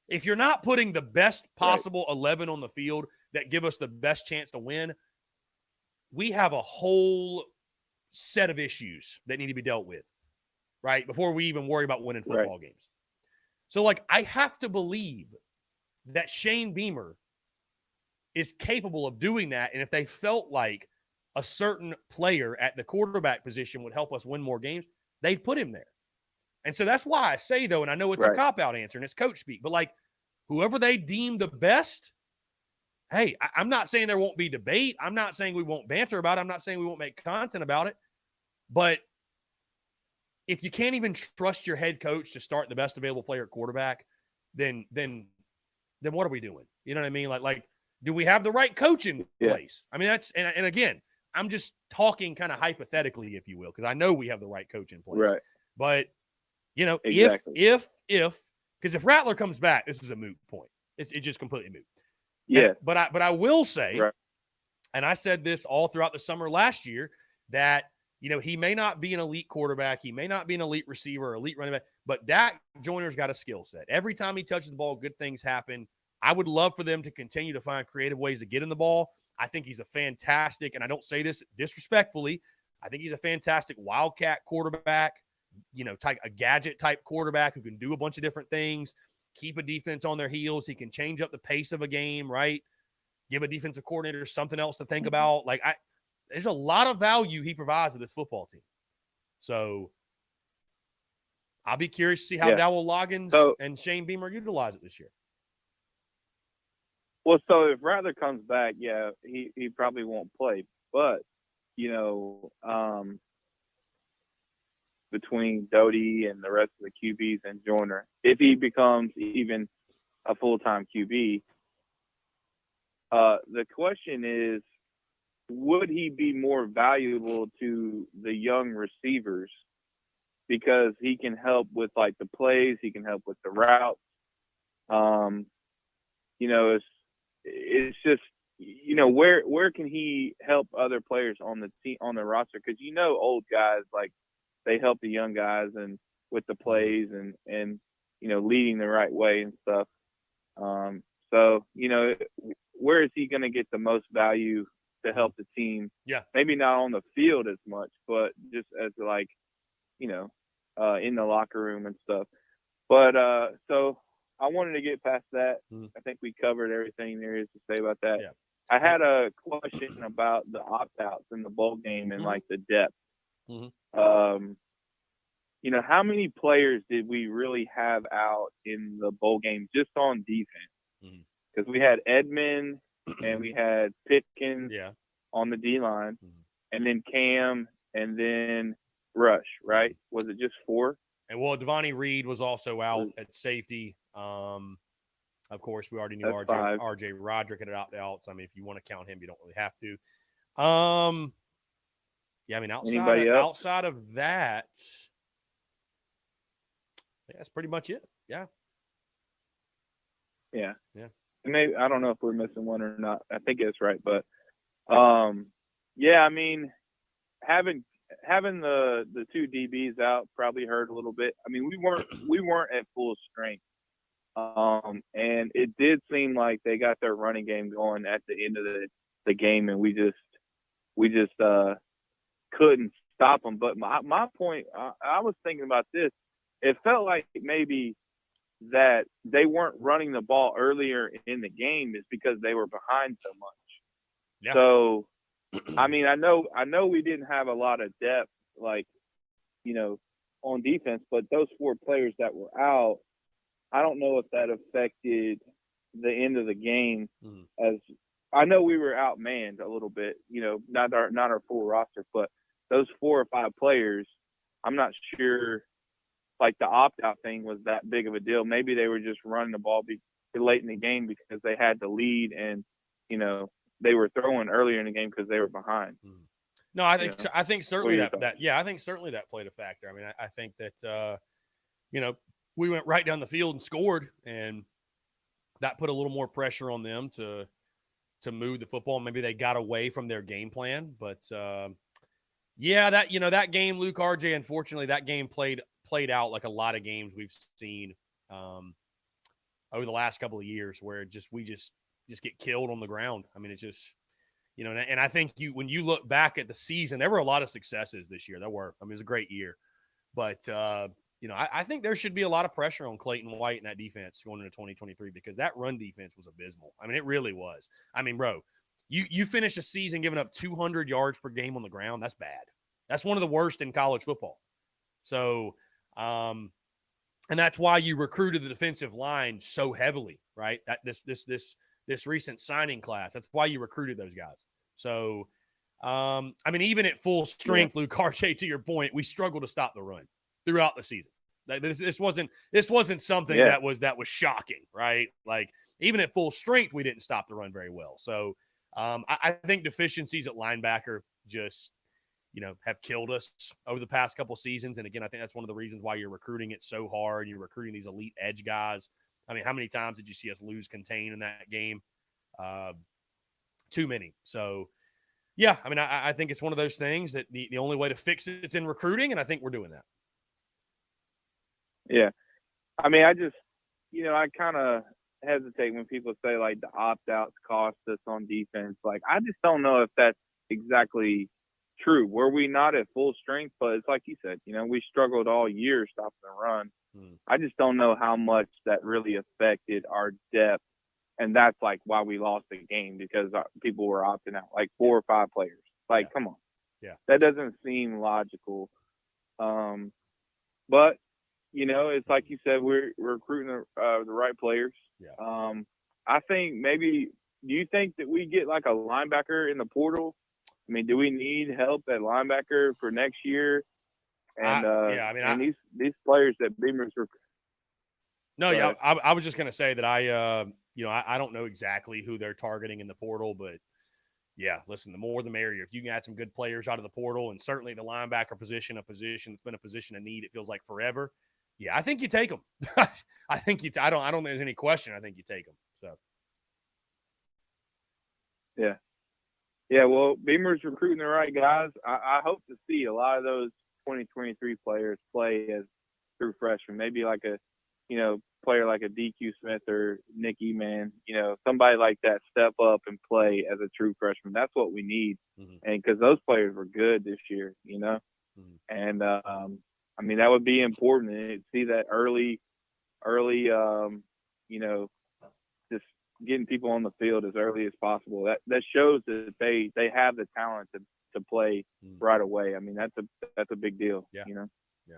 If you're not putting the best possible 11 on the field that give us the best chance to win, we have a whole set of issues that need to be dealt with, right? Before we even worry about winning football games. So, like, I have to believe that Shane Beamer is capable of doing that. And if they felt like a certain player at the quarterback position would help us win more games, they'd put him there. And so that's why I say, though, and I know it's a cop-out answer and it's coach speak, but, like, whoever they deem the best, hey, I'm not saying there won't be debate. I'm not saying we won't banter about it. I'm not saying we won't make content about it. But if you can't even trust your head coach to start the best available player at quarterback, then what are we doing? You know what I mean? Like, do we have the right coach in place? I mean, that's and again, I'm just talking kind of hypothetically, if you will, because I know we have the right coach in place. Right. But you know, Exactly. if because if Rattler comes back, this is a moot point. It's just completely moot. Yeah. But I will say, Right. and I said this all throughout the summer last year, that, you know, he may not be an elite quarterback. He may not be an elite receiver or elite running back, but Dak Joyner's got a skill set. Every time he touches the ball, good things happen. I would love for them to continue to find creative ways to get in the ball. I think he's a fantastic, and I don't say this disrespectfully, I think he's a fantastic wildcat quarterback, you know, a gadget type quarterback who can do a bunch of different things, keep a defense on their heels. He can change up the pace of a game, right? Give a defensive coordinator something else to think about. Like, there's a lot of value he provides to this football team. So I'll be curious to see how Dowell Loggins and Shane Beamer utilize it this year. Well, so if Rattler comes back, he probably won't play. But, you know, between Doty and the rest of the QBs and Joyner, if he becomes even a full-time QB, the question is, would he be more valuable to the young receivers because he can help with, like, the plays, he can help with the routes. You know, it's just, you know, where can he help other players on the team, on the roster? Because, you know, old guys, like, they help the young guys and with the plays and you know, leading the right way and stuff. So, you know, where is he going to get the most value to help the team? Yeah. Maybe not on the field as much, but just as, like, you know, in the locker room and stuff. But so I wanted to get past that. I think we covered everything there is to say about that. Yeah. I had a question about the opt-outs in the bowl game and, like, the depth. You know, how many players did we really have out in the bowl game just on defense? Because we had Edmond and we had Pitkins on the D-line, and then Cam, and then Rush, right? Was it just 4? And, well, Devontae Reed was also out at safety. Of course, we already knew RJ Roderick had opted out. So, I mean, if you want to count him, you don't really have to. Yeah, I mean, outside of that, that's pretty much it. Yeah. Yeah. Maybe, I don't know if we're missing one or not. I think it's right, but yeah, I mean, having the 2 DBs out probably hurt a little bit. I mean, we weren't at full strength, and it did seem like they got their running game going at the end of the game, and we just couldn't stop them. But my point, I was thinking about this. It felt like maybe that they weren't running the ball earlier in the game is because they were behind so much. Yeah. So, I mean, I know we didn't have a lot of depth, like, you know, on defense, but those 4 players that were out, I don't know if that affected the end of the game. As I know we were outmanned a little bit, you know, not our full roster, but those 4 or 5 players, I'm not sure, like, the opt-out thing was that big of a deal. Maybe they were just running the ball late in the game because they had the lead, and, you know, they were throwing earlier in the game because they were behind. No, I think certainly I think certainly that played a factor. I mean, I think that you know, we went right down the field and scored, and that put a little more pressure on them to move the football. Maybe they got away from their game plan, but yeah, that game, Luke, RJ, unfortunately, that game played out like a lot of games we've seen over the last couple of years, where we just get killed on the ground. I mean, it's just, You know, and I think when you look back at the season, there were a lot of successes this year. There were. I mean, it was a great year. But, you know, I think there should be a lot of pressure on Clayton White and that defense going into 2023 because that run defense was abysmal. I mean, it really was. I mean, bro, you finish a season giving up 200 yards per game on the ground. That's bad. That's one of the worst in college football. So, and that's why you recruited the defensive line so heavily, right? That this recent signing class. That's why you recruited those guys. So, I mean, even at full strength, Luke RJ, to your point, we struggled to stop the run throughout the season. This wasn't something that was shocking, right? Like even at full strength, we didn't stop the run very well. So I think deficiencies at linebacker just, you know, have killed us over the past couple seasons. And again, I think that's one of the reasons why you're recruiting it so hard. You're recruiting these elite edge guys. I mean, how many times did you see us lose contain in that game? Too many. So, yeah, I mean, I think it's one of those things that the only way to fix it is in recruiting, and I think we're doing that. Yeah. I mean, I just, you know, I kind of hesitate when people say, like, the opt-outs cost us on defense. Like, I just don't know if that's exactly true. Were we not at full strength? But it's like you said, you know, we struggled all year stopping the run. I just don't know how much that really affected our depth. And that's like why we lost the game, because people were opting out, like 4 or 5 players. Like, come on. Yeah. That doesn't seem logical. But, you know, it's like you said, we're recruiting the right players. Yeah. I think maybe – do you think that we get like a linebacker in the portal? I mean, do we need help at linebacker for next year? And and these players that Beamer's recruiting. No, yeah, I was just going to say that I don't know exactly who they're targeting in the portal, but yeah, listen, the more the merrier. If you can add some good players out of the portal, and certainly the linebacker position, a position that's been a position of need, it feels like forever. Yeah, I think you take them. I think I don't think there's any question. I think you take them. So. Yeah. Yeah, well, Beamer's recruiting the right guys. I hope to see a lot of those 2023 players play as true freshmen. Maybe like a, you know, player like a DQ Smith or Nick Eman, you know, somebody like that step up and play as a true freshman. That's what we need. And because those players were good this year, you know. And, I mean, that would be important. And see that early, you know, just getting people on the field as early as possible. That shows that they have the talent to play right away. I mean, that's a big deal, you know. Yeah.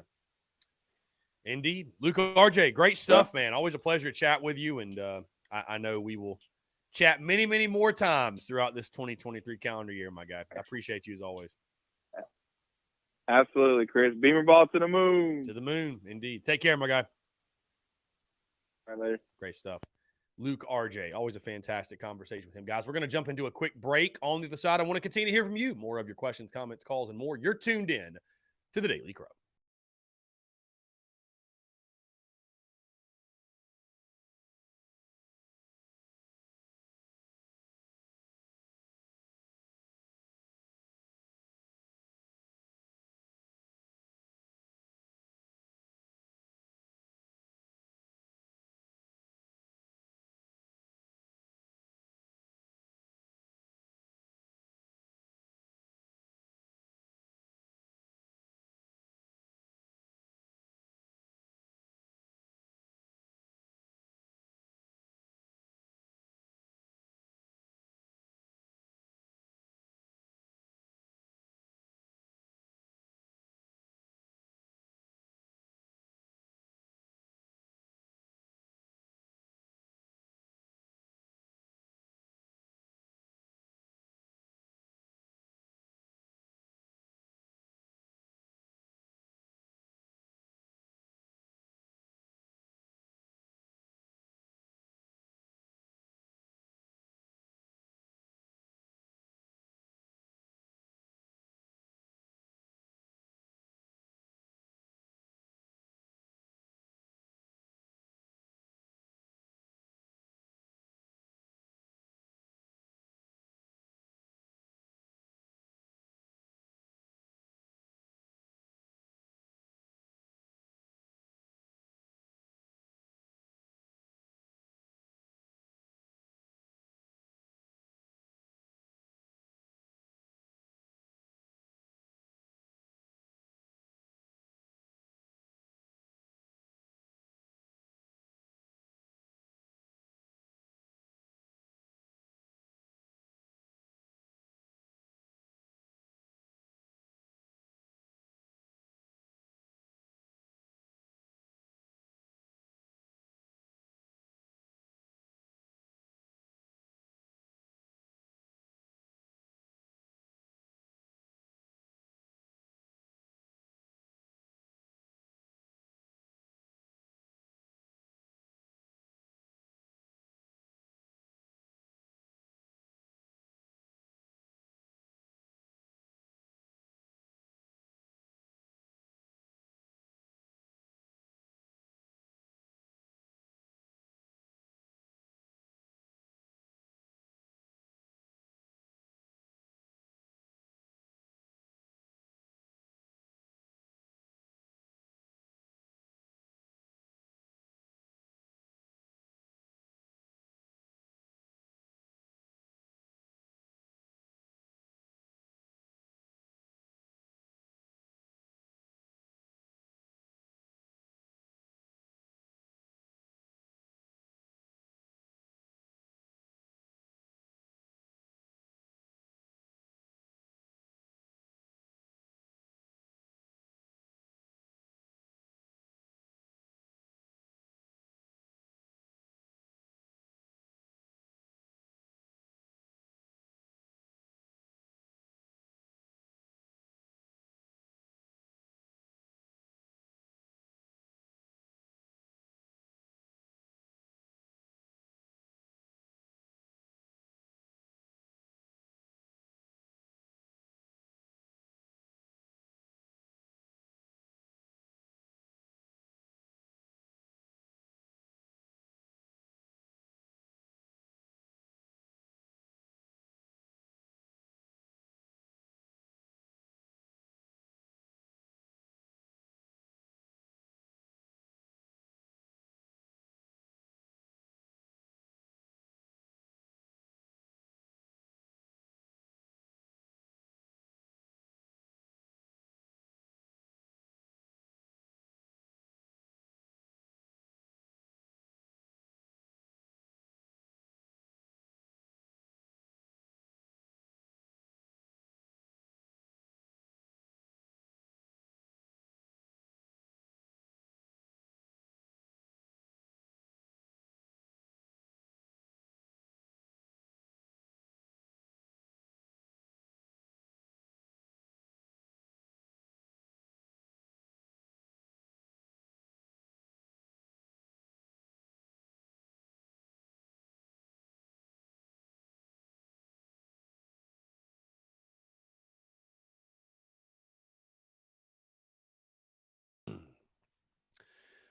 Indeed. Luke RJ, great stuff, man. Always a pleasure to chat with you. And I know we will chat many, many more times throughout this 2023 calendar year, my guy. I appreciate you as always. Absolutely, Chris. Beamer ball to the moon. To the moon, indeed. Take care, my guy. All right, later. Great stuff. Luke RJ, always a fantastic conversation with him. Guys, we're going to jump into a quick break. On the other side, I want to continue to hear from you. More of your questions, comments, calls, and more. You're tuned in to the Daily Crow.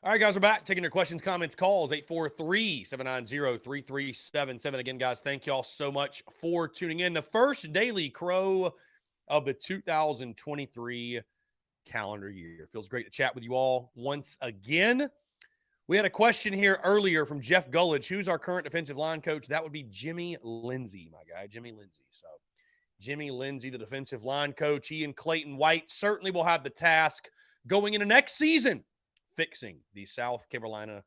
All right, guys, we're back. Taking your questions, comments, calls, 843-790-3377. Again, guys, thank you all so much for tuning in. The first Daily Crow of the 2023 calendar year. Feels great to chat with you all once again. We had a question here earlier from Jeff Gullidge. Who's our current defensive line coach? That would be Jimmy Lindsey, my guy, Jimmy Lindsey. So Jimmy Lindsey, the defensive line coach. He and Clayton White certainly will have the task going into next season, fixing the South Carolina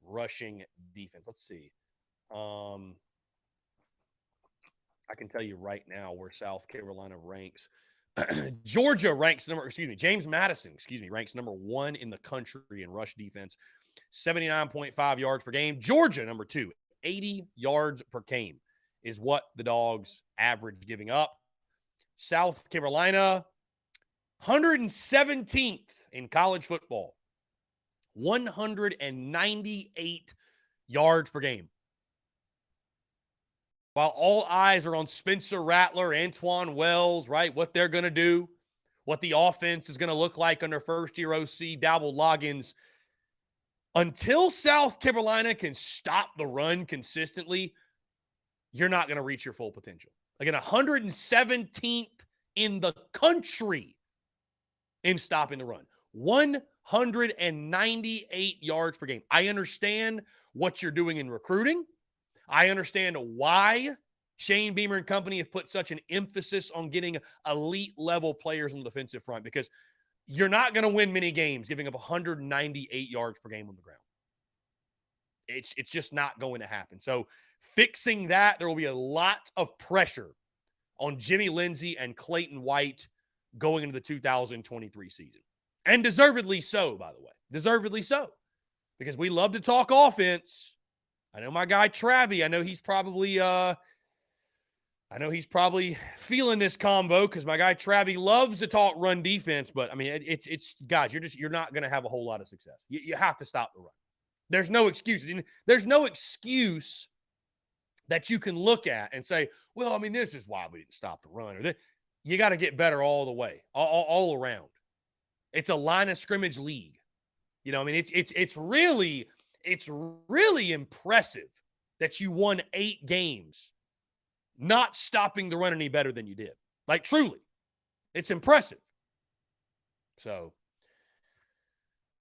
rushing defense. Let's see. I can tell you right now where South Carolina ranks. Georgia ranks James Madison, ranks number 1 in the country in rush defense, 79.5 yards per game. Georgia, number 2, 80 yards per game is what the Dogs average giving up. South Carolina, 117th in college football, 198 yards per game. While all eyes are on Spencer Rattler, Antoine Wells, right, what they're going to do, what the offense is going to look like under first-year OC Dowell Loggins, until South Carolina can stop the run consistently, you're not going to reach your full potential. Again, 117th in the country in stopping the run. 198 yards per game. I understand what you're doing in recruiting. I understand why Shane Beamer and company have put such an emphasis on getting elite level players on the defensive front, because you're not going to win many games giving up 198 yards per game on the ground. It's just not going to happen. So fixing that, there will be a lot of pressure on Jimmy Lindsey and Clayton White going into the 2023 season. And deservedly so, by the way. Deservedly so. Because we love to talk offense. I know my guy Travie. I know he's probably feeling this combo, because my guy Travie loves to talk run defense. But I mean, it's guys, you're not going to have a whole lot of success. You have to stop the run. There's no excuse. There's no excuse that you can look at and say, well, I mean, this is why we didn't stop the run. Or you got to get better all the way, all around. It's a line of scrimmage league. You know, I mean, it's really impressive that you won 8 games not stopping the run any better than you did. Like, truly, it's impressive. So,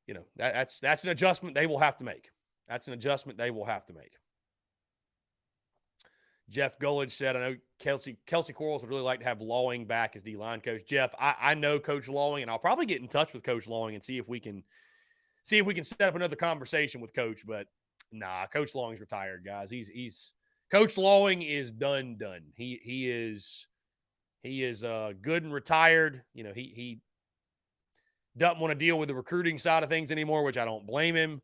you know, that's an adjustment they will have to make. Jeff Gullidge said, I know Kelsey Quarles would really like to have Lawing back as D-line coach. Jeff, I know Coach Lawing, and I'll probably get in touch with Coach Lawing and see if we can set up another conversation with Coach. But nah, Coach Lawing's retired, guys. He's Coach Lawing is done. He is good and retired. You know, he doesn't want to deal with the recruiting side of things anymore, which I don't blame him.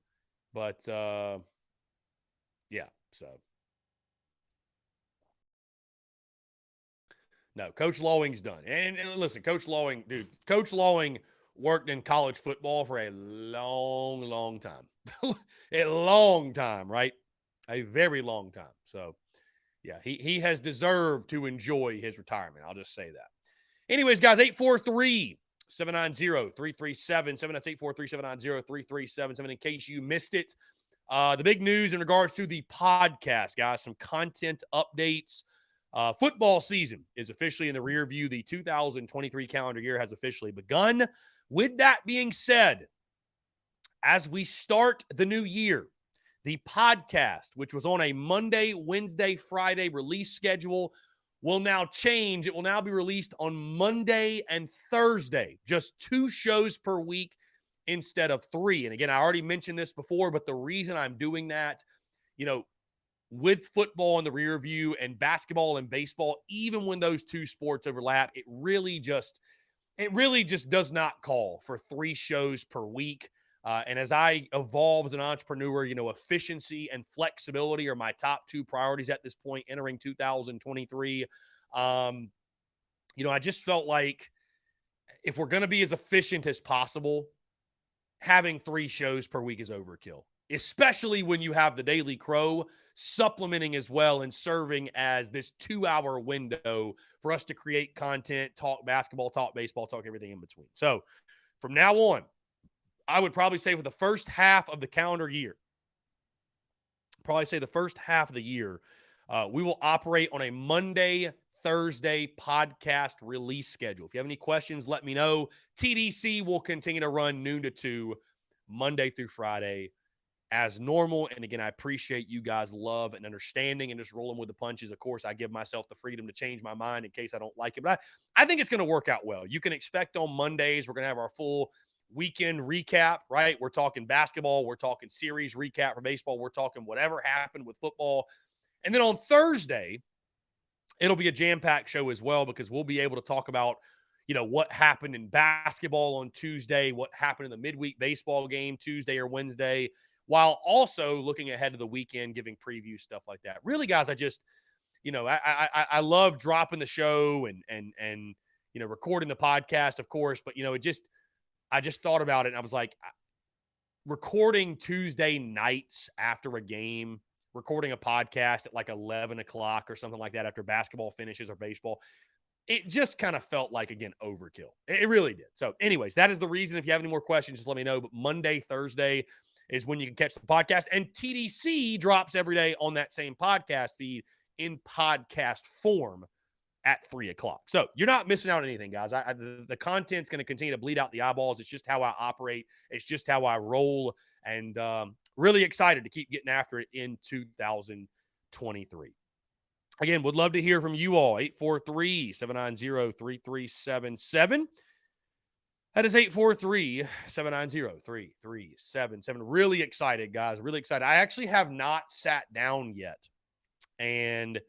But yeah, so. No, Coach Lawing's done. And listen, Coach Lawing worked in college football for a long, long time. A long time, right? A very long time. So, yeah, he has deserved to enjoy his retirement. I'll just say that. Anyways, guys, 843-790-3377. That's 843-790-3377. In case you missed it, the big news in regards to the podcast, guys, some content updates. Football season is officially in the rear view. The 2023 calendar year has officially begun. With that being said, as we start the new year, the podcast, which was on a Monday, Wednesday, Friday release schedule, will now change. It will now be released on Monday and Thursday, just 2 shows per week instead of 3. And again, I already mentioned this before, but the reason I'm doing that, you know, with football in the rear view and basketball and baseball, even when those 2 sports overlap, it really just does not call for 3 shows per week. And as I evolve as an entrepreneur, you know, efficiency and flexibility are my top 2 priorities at this point entering 2023. You know, I just felt like if we're going to be as efficient as possible, having 3 shows per week is overkill, especially when you have the Daily Crow supplementing as well and serving as this 2-hour window for us to create content, talk basketball, talk baseball, talk everything in between. So from now on, I would probably say for the first half of the calendar year, we will operate on a Monday, Thursday podcast release schedule. If you have any questions, let me know. TDC will continue to run noon to 2, Monday through Friday as normal. And again, I appreciate you guys' love and understanding and just rolling with the punches. Of course, I give myself the freedom to change my mind in case I don't like it. But I think it's going to work out well. You can expect on Mondays, we're going to have our full weekend recap, right? We're talking basketball. We're talking series recap for baseball. We're talking whatever happened with football. And then on Thursday, it'll be a jam-packed show as well because we'll be able to talk about, what happened in basketball on Tuesday, what happened in the midweek baseball game Tuesday or Wednesday, while also looking ahead to the weekend, giving preview stuff like that. Really, guys, I just, I love dropping the show and recording the podcast, of course, but I just thought about it and I was like, recording Tuesday nights after a game, recording a podcast at like 11 o'clock or something like that after basketball finishes or baseball, it just kind of felt like, again, overkill. It really did. So anyways, that is the reason. If you have any more questions, just let me know. But Monday, Thursday is when you can catch the podcast. And TDC drops every day on that same podcast feed in podcast form at 3 o'clock. So you're not missing out on anything, guys. The content's going to continue to bleed out the eyeballs. It's just how I operate. It's just how I roll. And really excited to keep getting after it in 2023. Again, would love to hear from you all. 843-790-3377. That is 843-790-3377. Really excited, guys. Really excited. I actually have not sat down yet and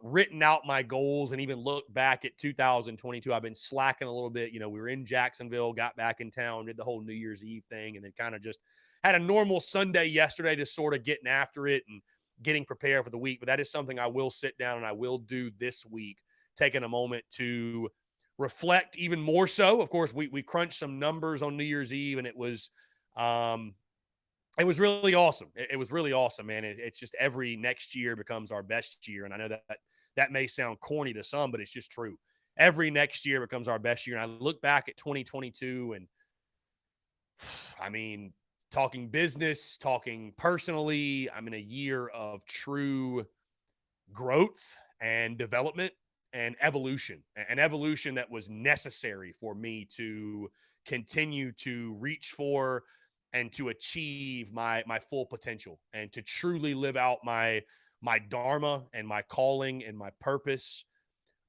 written out my goals and even looked back at 2022. I've been slacking a little bit. We were in Jacksonville, got back in town, did the whole New Year's Eve thing, and then kind of just had a normal Sunday yesterday, just sort of getting after it and getting prepared for the week. But that is something I will sit down and I will do this week, taking a moment to reflect even more so. Of course, we crunched some numbers on New Year's Eve, and it was really awesome. It was really awesome, man. It's just every next year becomes our best year. And I know that may sound corny to some, but it's just true. Every next year becomes our best year. And I look back at 2022 and I mean, talking business, talking personally, I'm in a year of true growth and development and evolution, an evolution that was necessary for me to continue to reach for and to achieve my full potential and to truly live out my dharma and my calling and my purpose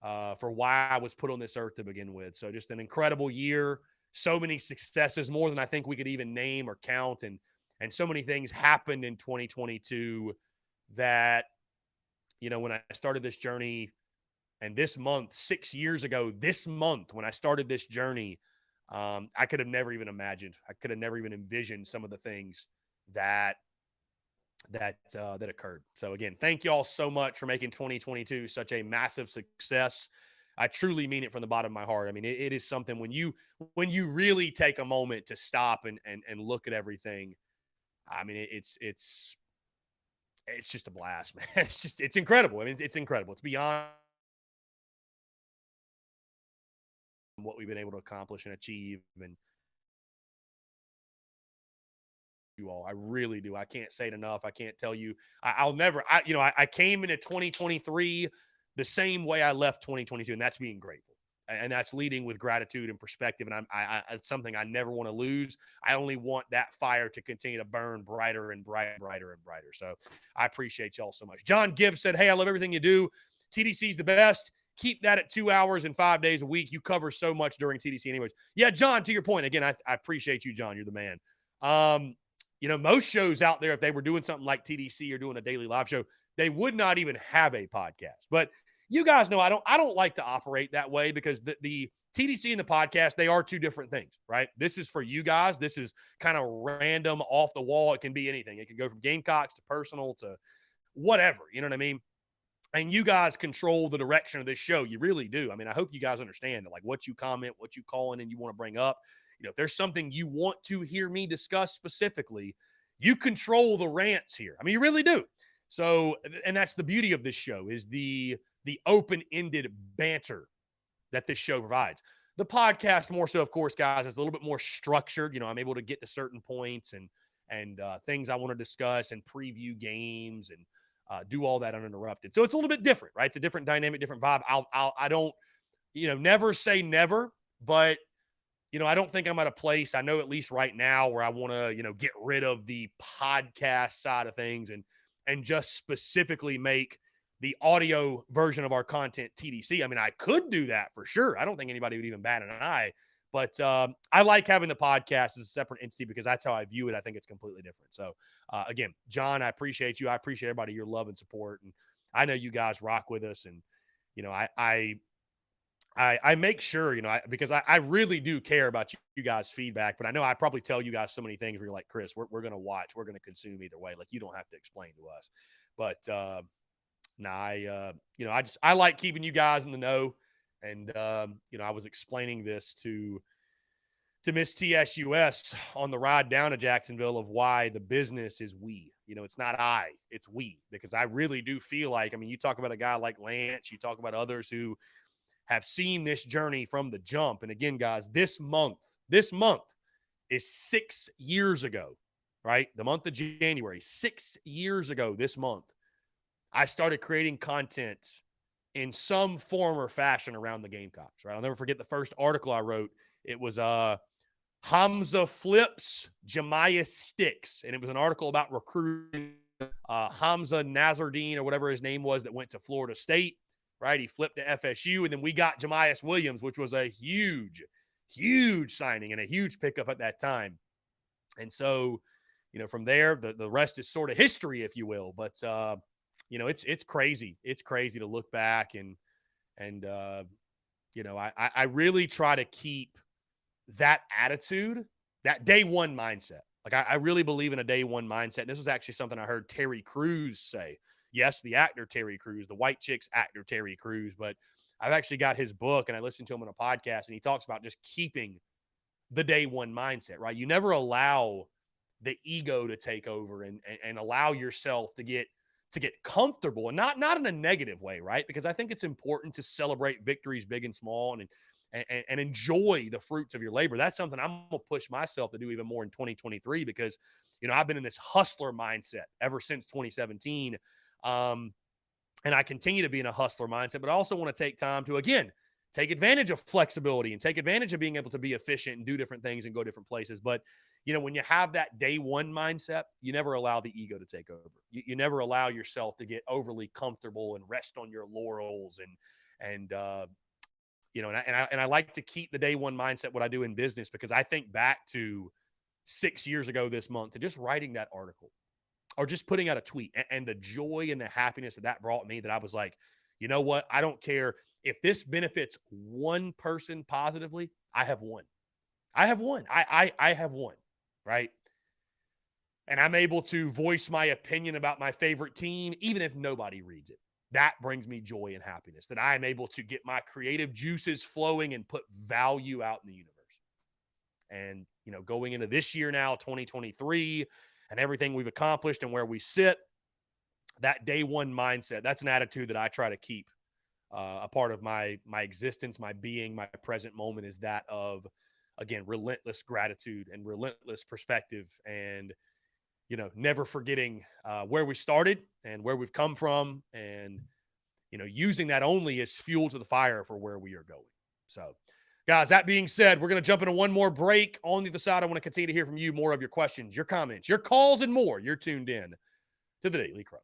for why I was put on this earth to begin with. So just an incredible year, so many successes, more than I think we could even name or count. And so many things happened in 2022 that, when I started this journey and this month, 6 years ago, this month, when I started this journey, I could have never even imagined. I could have never even envisioned some of the things that occurred. So again, thank you all so much for making 2022 such a massive success. I truly mean it from the bottom of my heart. I mean, it is something when you really take a moment to stop and look at everything. I mean, it's just a blast, man. It's incredible. I mean, it's incredible. It's beyond what we've been able to accomplish and achieve. And you all, I really do. I can't say it enough. I can't tell you. I came into 2023 the same way I left 2022, and that's being grateful. And that's leading with gratitude and perspective. And it's something I never want to lose. I only want that fire to continue to burn brighter and brighter and brighter. So I appreciate y'all so much. John Gibbs said, "Hey, I love everything you do. TDC's the best. Keep that at 2 hours and 5 days a week. You cover so much during TDC anyways." Yeah, John, to your point, again, I appreciate you, John. You're the man. Most shows out there, if they were doing something like TDC or doing a daily live show, they would not even have a podcast. But you guys know I don't like to operate that way because the TDC and the podcast, they are two different things, right? This is for you guys. This is kind of random, off the wall. It can be anything. It can go from Gamecocks to personal to whatever. You know what I mean? And you guys control the direction of this show. You really do. I mean, I hope you guys understand that, like, what you comment, what you call in and you want to bring up. If there's something you want to hear me discuss specifically, you control the rants here. I mean, you really do. So, and that's the beauty of this show is the open-ended banter that this show provides. The podcast more so, of course, guys, is a little bit more structured. I'm able to get to certain points and things I want to discuss and preview games and do all that uninterrupted. So it's a little bit different, right? It's a different dynamic, different vibe. I don't, never say never, but I don't think I'm at a place, I know at least right now, where I want to, get rid of the podcast side of things and just specifically make the audio version of our content TDC. I mean, I could do that for sure. I don't think anybody would even bat an eye, but I like having the podcast as a separate entity because that's how I view it. I think it's completely different. So again, John, I appreciate you. I appreciate everybody, your love and support. And I know you guys rock with us. And, I make sure, because I really do care about you guys' feedback, but I know I probably tell you guys so many things where you're like, Chris, we're going to watch, we're going to consume either way. Like, you don't have to explain to us. But I like keeping you guys in the know. And, I was explaining this to Miss TSUS on the ride down to Jacksonville of why the business is we. It's not I, it's we, because I really do feel like, you talk about a guy like Lance, you talk about others who have seen this journey from the jump. And again, guys, this month is 6 years ago, right? The month of January, 6 years ago this month, I started creating content in some form or fashion around the Gamecocks, right? I'll never forget the first article I wrote. It was Hamza flips, Jemiah sticks. And it was an article about recruiting Hamza Nazardine or whatever his name was that went to Florida State. Right, he flipped to FSU, and then we got Jemiah Williams, which was a huge, huge signing and a huge pickup at that time. And so, from there, the rest is sort of history, if you will. But it's crazy. It's crazy to look back and I really try to keep that attitude, that day one mindset. Like I really believe in a day one mindset. And this was actually something I heard Terry Crews say. Yes, the actor Terry Crews, the White Chicks actor Terry Crews, but I've actually got his book and I listened to him on a podcast and he talks about just keeping the day one mindset, right? You never allow the ego to take over and allow yourself to get comfortable, and not in a negative way, right? Because I think it's important to celebrate victories big and small and enjoy the fruits of your labor. That's something I'm going to push myself to do even more in 2023 because, I've been in this hustler mindset ever since 2017. And I continue to be in a hustler mindset, but I also want to take time to, again, take advantage of flexibility and take advantage of being able to be efficient and do different things and go different places. But, when you have that day one mindset, you never allow the ego to take over. You never allow yourself to get overly comfortable and rest on your laurels and I like to keep the day one mindset, what I do in business, because I think back to 6 years ago this month to just writing that article or just putting out a tweet and the joy and the happiness that brought me, that I was like, you know what? I don't care if this benefits one person positively. I have won. I have won. I have won. Right. And I'm able to voice my opinion about my favorite team, even if nobody reads it. That brings me joy and happiness, that I am able to get my creative juices flowing and put value out in the universe. And, going into this year now, 2023, and everything we've accomplished and where we sit, that day one mindset, that's an attitude that I try to keep a part of my existence, my being, my present moment, is that of, again, relentless gratitude and relentless perspective and, never forgetting where we started and where we've come from and, using that only as fuel to the fire for where we are going. So, guys, that being said, we're going to jump into one more break. On the other side, I want to continue to hear from you, more of your questions, your comments, your calls, and more. You're tuned in to the Daily Crow.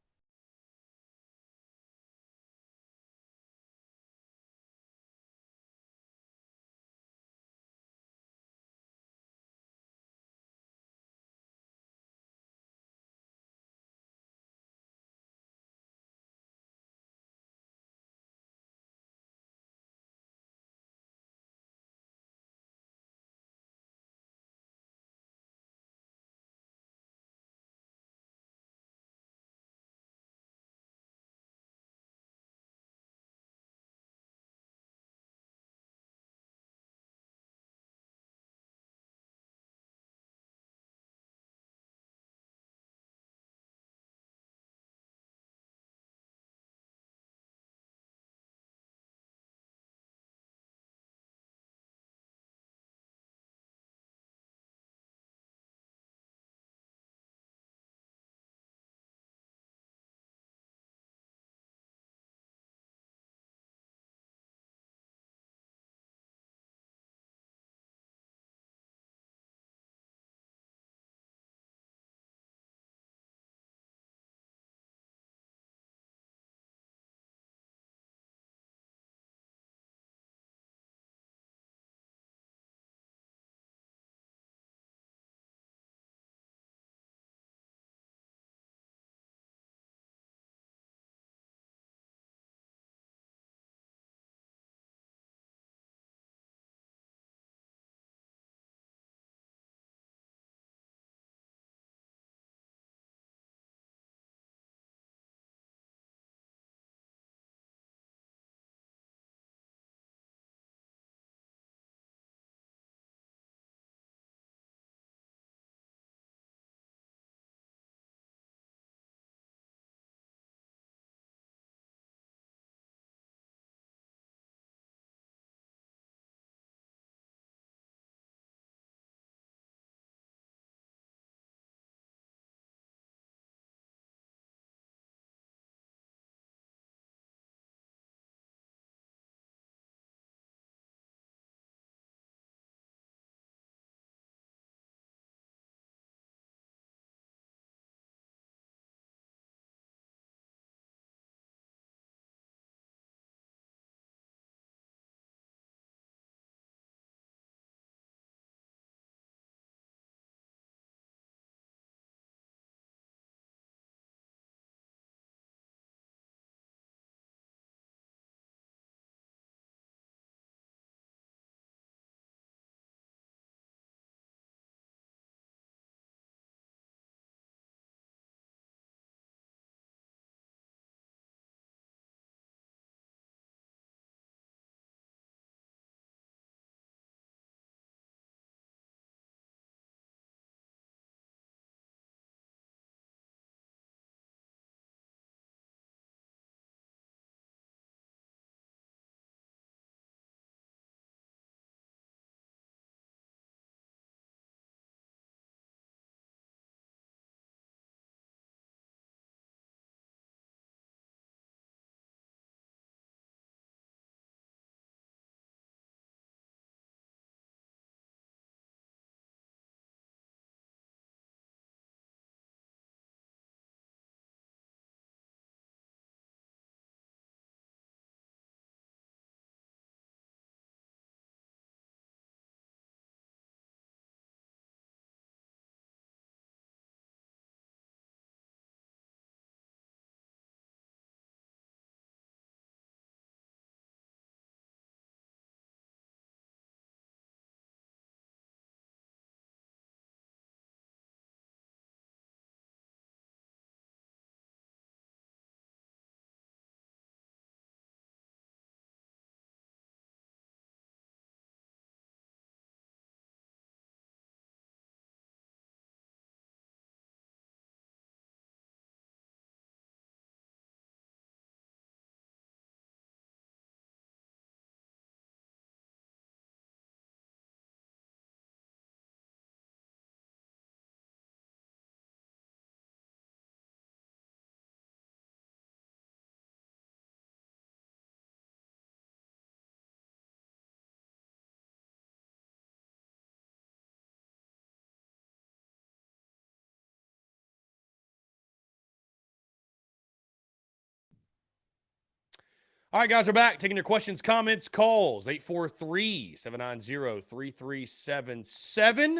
All right, guys, we're back. Taking your questions, comments, calls. 843-790-3377.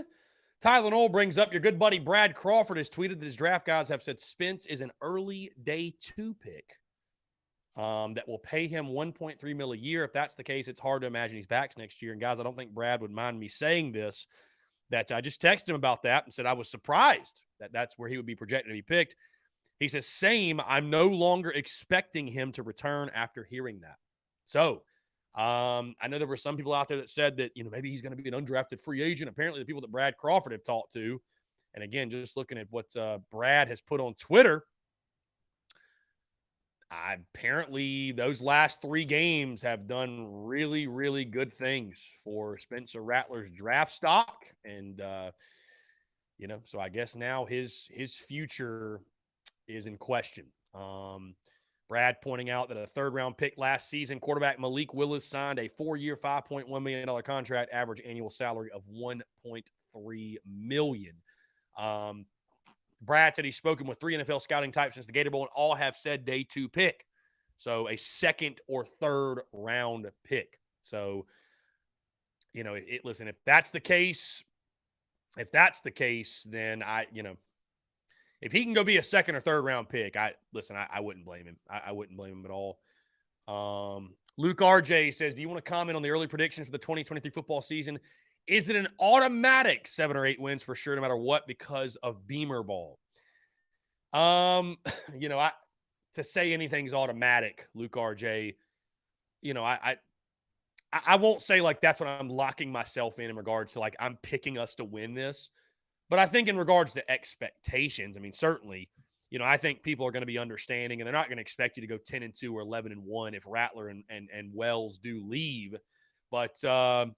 Tylenol brings up your good buddy Brad Crawford has tweeted that his draft guys have said Spence is an early day 2 pick that will pay him $1.3 million a year. If that's the case, it's hard to imagine he's back next year. And, guys, I don't think Brad would mind me saying this, that I just texted him about that and said I was surprised that that's where he would be projected to be picked. He says, same, I'm no longer expecting him to return after hearing that. So I know there were some people out there that said that, maybe he's going to be an undrafted free agent. Apparently the people that Brad Crawford have talked to, and again, just looking at what Brad has put on Twitter, apparently those last 3 games have done really, really good things for Spencer Rattler's draft stock. And, so I guess now his future is in question. Brad pointing out that a 3rd-round pick last season, quarterback Malik Willis signed a 4-year, $5.1 million contract, average annual salary of $1.3 million. Brad said he's spoken with 3 NFL scouting types since the Gator Bowl, and all have said day 2 pick. So a 2nd or 3rd round pick. So, listen, if that's the case, then if he can go be a 2nd or 3rd round pick, I wouldn't blame him. I wouldn't blame him at all. Luke RJ says, do you want to comment on the early predictions for the 2023 football season? Is it an automatic 7 or 8 wins for sure, no matter what, because of Beamer Ball? To say anything's automatic, Luke RJ, I won't say like that's what I'm locking myself in regards to like I'm picking us to win this. But I think in regards to expectations, certainly, I think people are going to be understanding, and they're not going to expect you to go 10-2 or 11-1 if Rattler and Wells do leave. But, certainly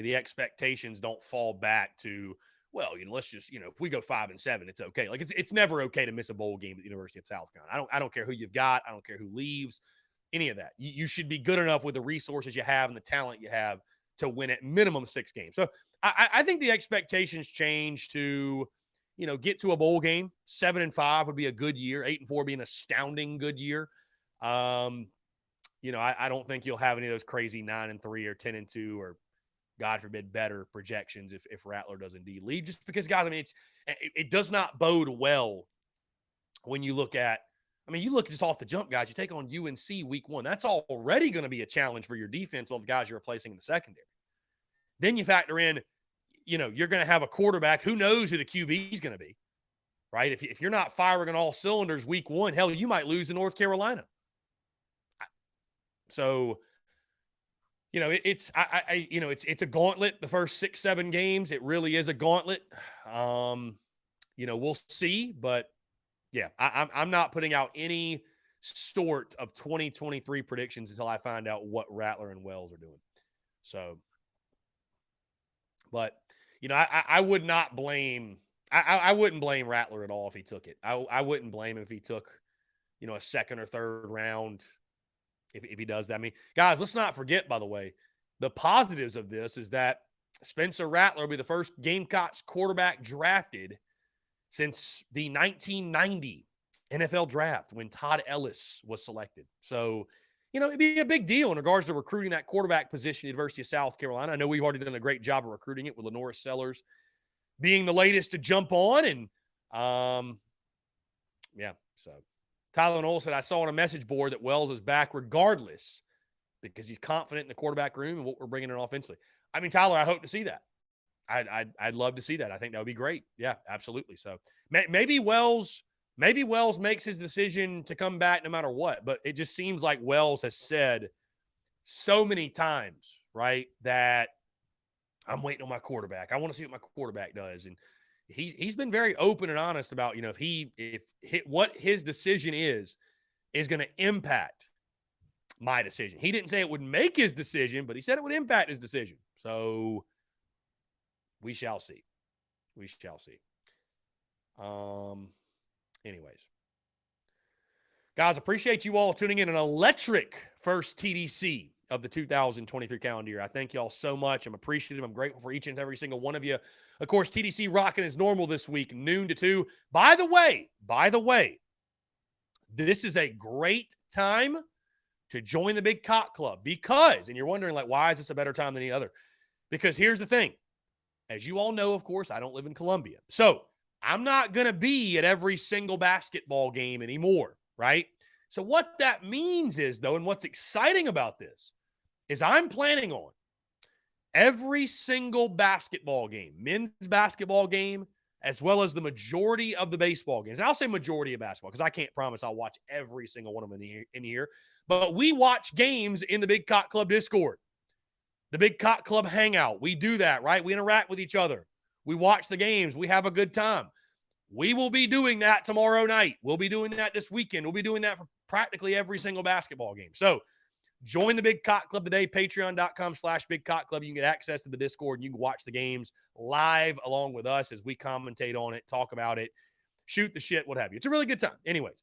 the expectations don't fall back to, well, let's just, if we go 5-7, it's okay. Like it's never okay to miss a bowl game at the University of South Carolina. I don't care who you've got. I don't care who leaves, any of that. You should be good enough with the resources you have and the talent you have to win at minimum 6 games. So I think the expectations change to, get to a bowl game. 7-5 would be a good year. 8-4 would be an astounding good year. I don't think you'll have any of those crazy 9-3 or 10-2 or, God forbid, better projections if Rattler does indeed leave. Just because, guys, it does not bode well when you look at, you look just off the jump, guys. You take on UNC week 1. That's already going to be a challenge for your defense, all the guys you're replacing in the secondary. Then you factor in, you're going to have a quarterback. Who knows who the QB is going to be, right? If you're not firing on all cylinders week 1, hell, you might lose to North Carolina. So, it's a gauntlet. The first 6-7 games, it really is a gauntlet. We'll see, but yeah, I'm not putting out any sort of 2023 predictions until I find out what Rattler and Wells are doing. So, but I would not blame. I wouldn't blame Rattler at all if he took it. I wouldn't blame him if he took, a 2nd or 3rd round. If he does that, guys, let's not forget. By the way, the positives of this is that Spencer Rattler will be the first Gamecocks quarterback drafted since the 1990 NFL draft when Todd Ellis was selected. So, it'd be a big deal in regards to recruiting that quarterback position at the University of South Carolina. I know we've already done a great job of recruiting it with Lenora Sellers being the latest to jump on. And, so Tyler Knoll said, I saw on a message board that Wells is back regardless because he's confident in the quarterback room and what we're bringing in offensively. Tyler, I hope to see that. I'd love to see that. I think that would be great. Yeah, absolutely. So maybe Wells makes his decision to come back no matter what, but it just seems like Wells has said so many times, right, that I'm waiting on my quarterback. I want to see what my quarterback does. And he's been very open and honest about, if what his decision is going to impact my decision. He didn't say it would make his decision, but he said it would impact his decision. So we shall see. We shall see. Anyways, guys, appreciate you all tuning in. An electric first TDC of the 2023 calendar year. I thank y'all so much. I'm appreciative. I'm grateful for each and every single one of you. Of course, TDC rocking as normal this week, noon to 2. By the way, this is a great time to join the Big Cock Club because, and you're wondering, like, why is this a better time than any other? Because here's the thing. As you all know, of course, I don't live in Columbia. So I'm not going to be at every single basketball game anymore, right? So what that means is, though, and what's exciting about this is I'm planning on every single basketball game, men's basketball game, as well as the majority of the baseball games. And I'll say majority of basketball because I can't promise I'll watch every single one of them in here. But we watch games in the Big Cock Club Discord, the Big Cock Club Hangout. We do that, right? We interact with each other. We watch the games. We have a good time. We will be doing that tomorrow night. We'll be doing that this weekend. We'll be doing that for practically every single basketball game. So join the Big Cock Club today, patreon.com/Big Cock Club. You can get access to the Discord and you can watch the games live along with us as we commentate on it, talk about it, shoot the shit, what have you. It's a really good time. Anyways,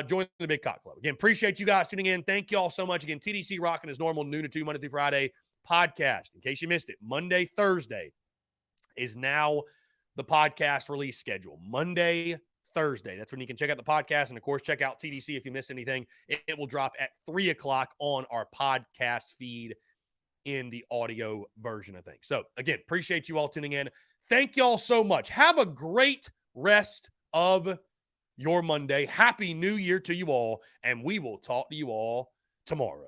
join the Big Cock Club. Again, appreciate you guys tuning in. Thank you all so much. Again, TDC rocking as normal, noon to 2, Monday through Friday. Podcast, in case you missed it, Monday, Thursday is now the podcast release schedule. Monday, Thursday. That's when you can check out the podcast. And, of course, check out TDC if you miss anything. It will drop at 3 o'clock on our podcast feed in the audio version of things. So, again, appreciate you all tuning in. Thank you all so much. Have a great rest of your Monday. Happy New Year to you all. And we will talk to you all tomorrow.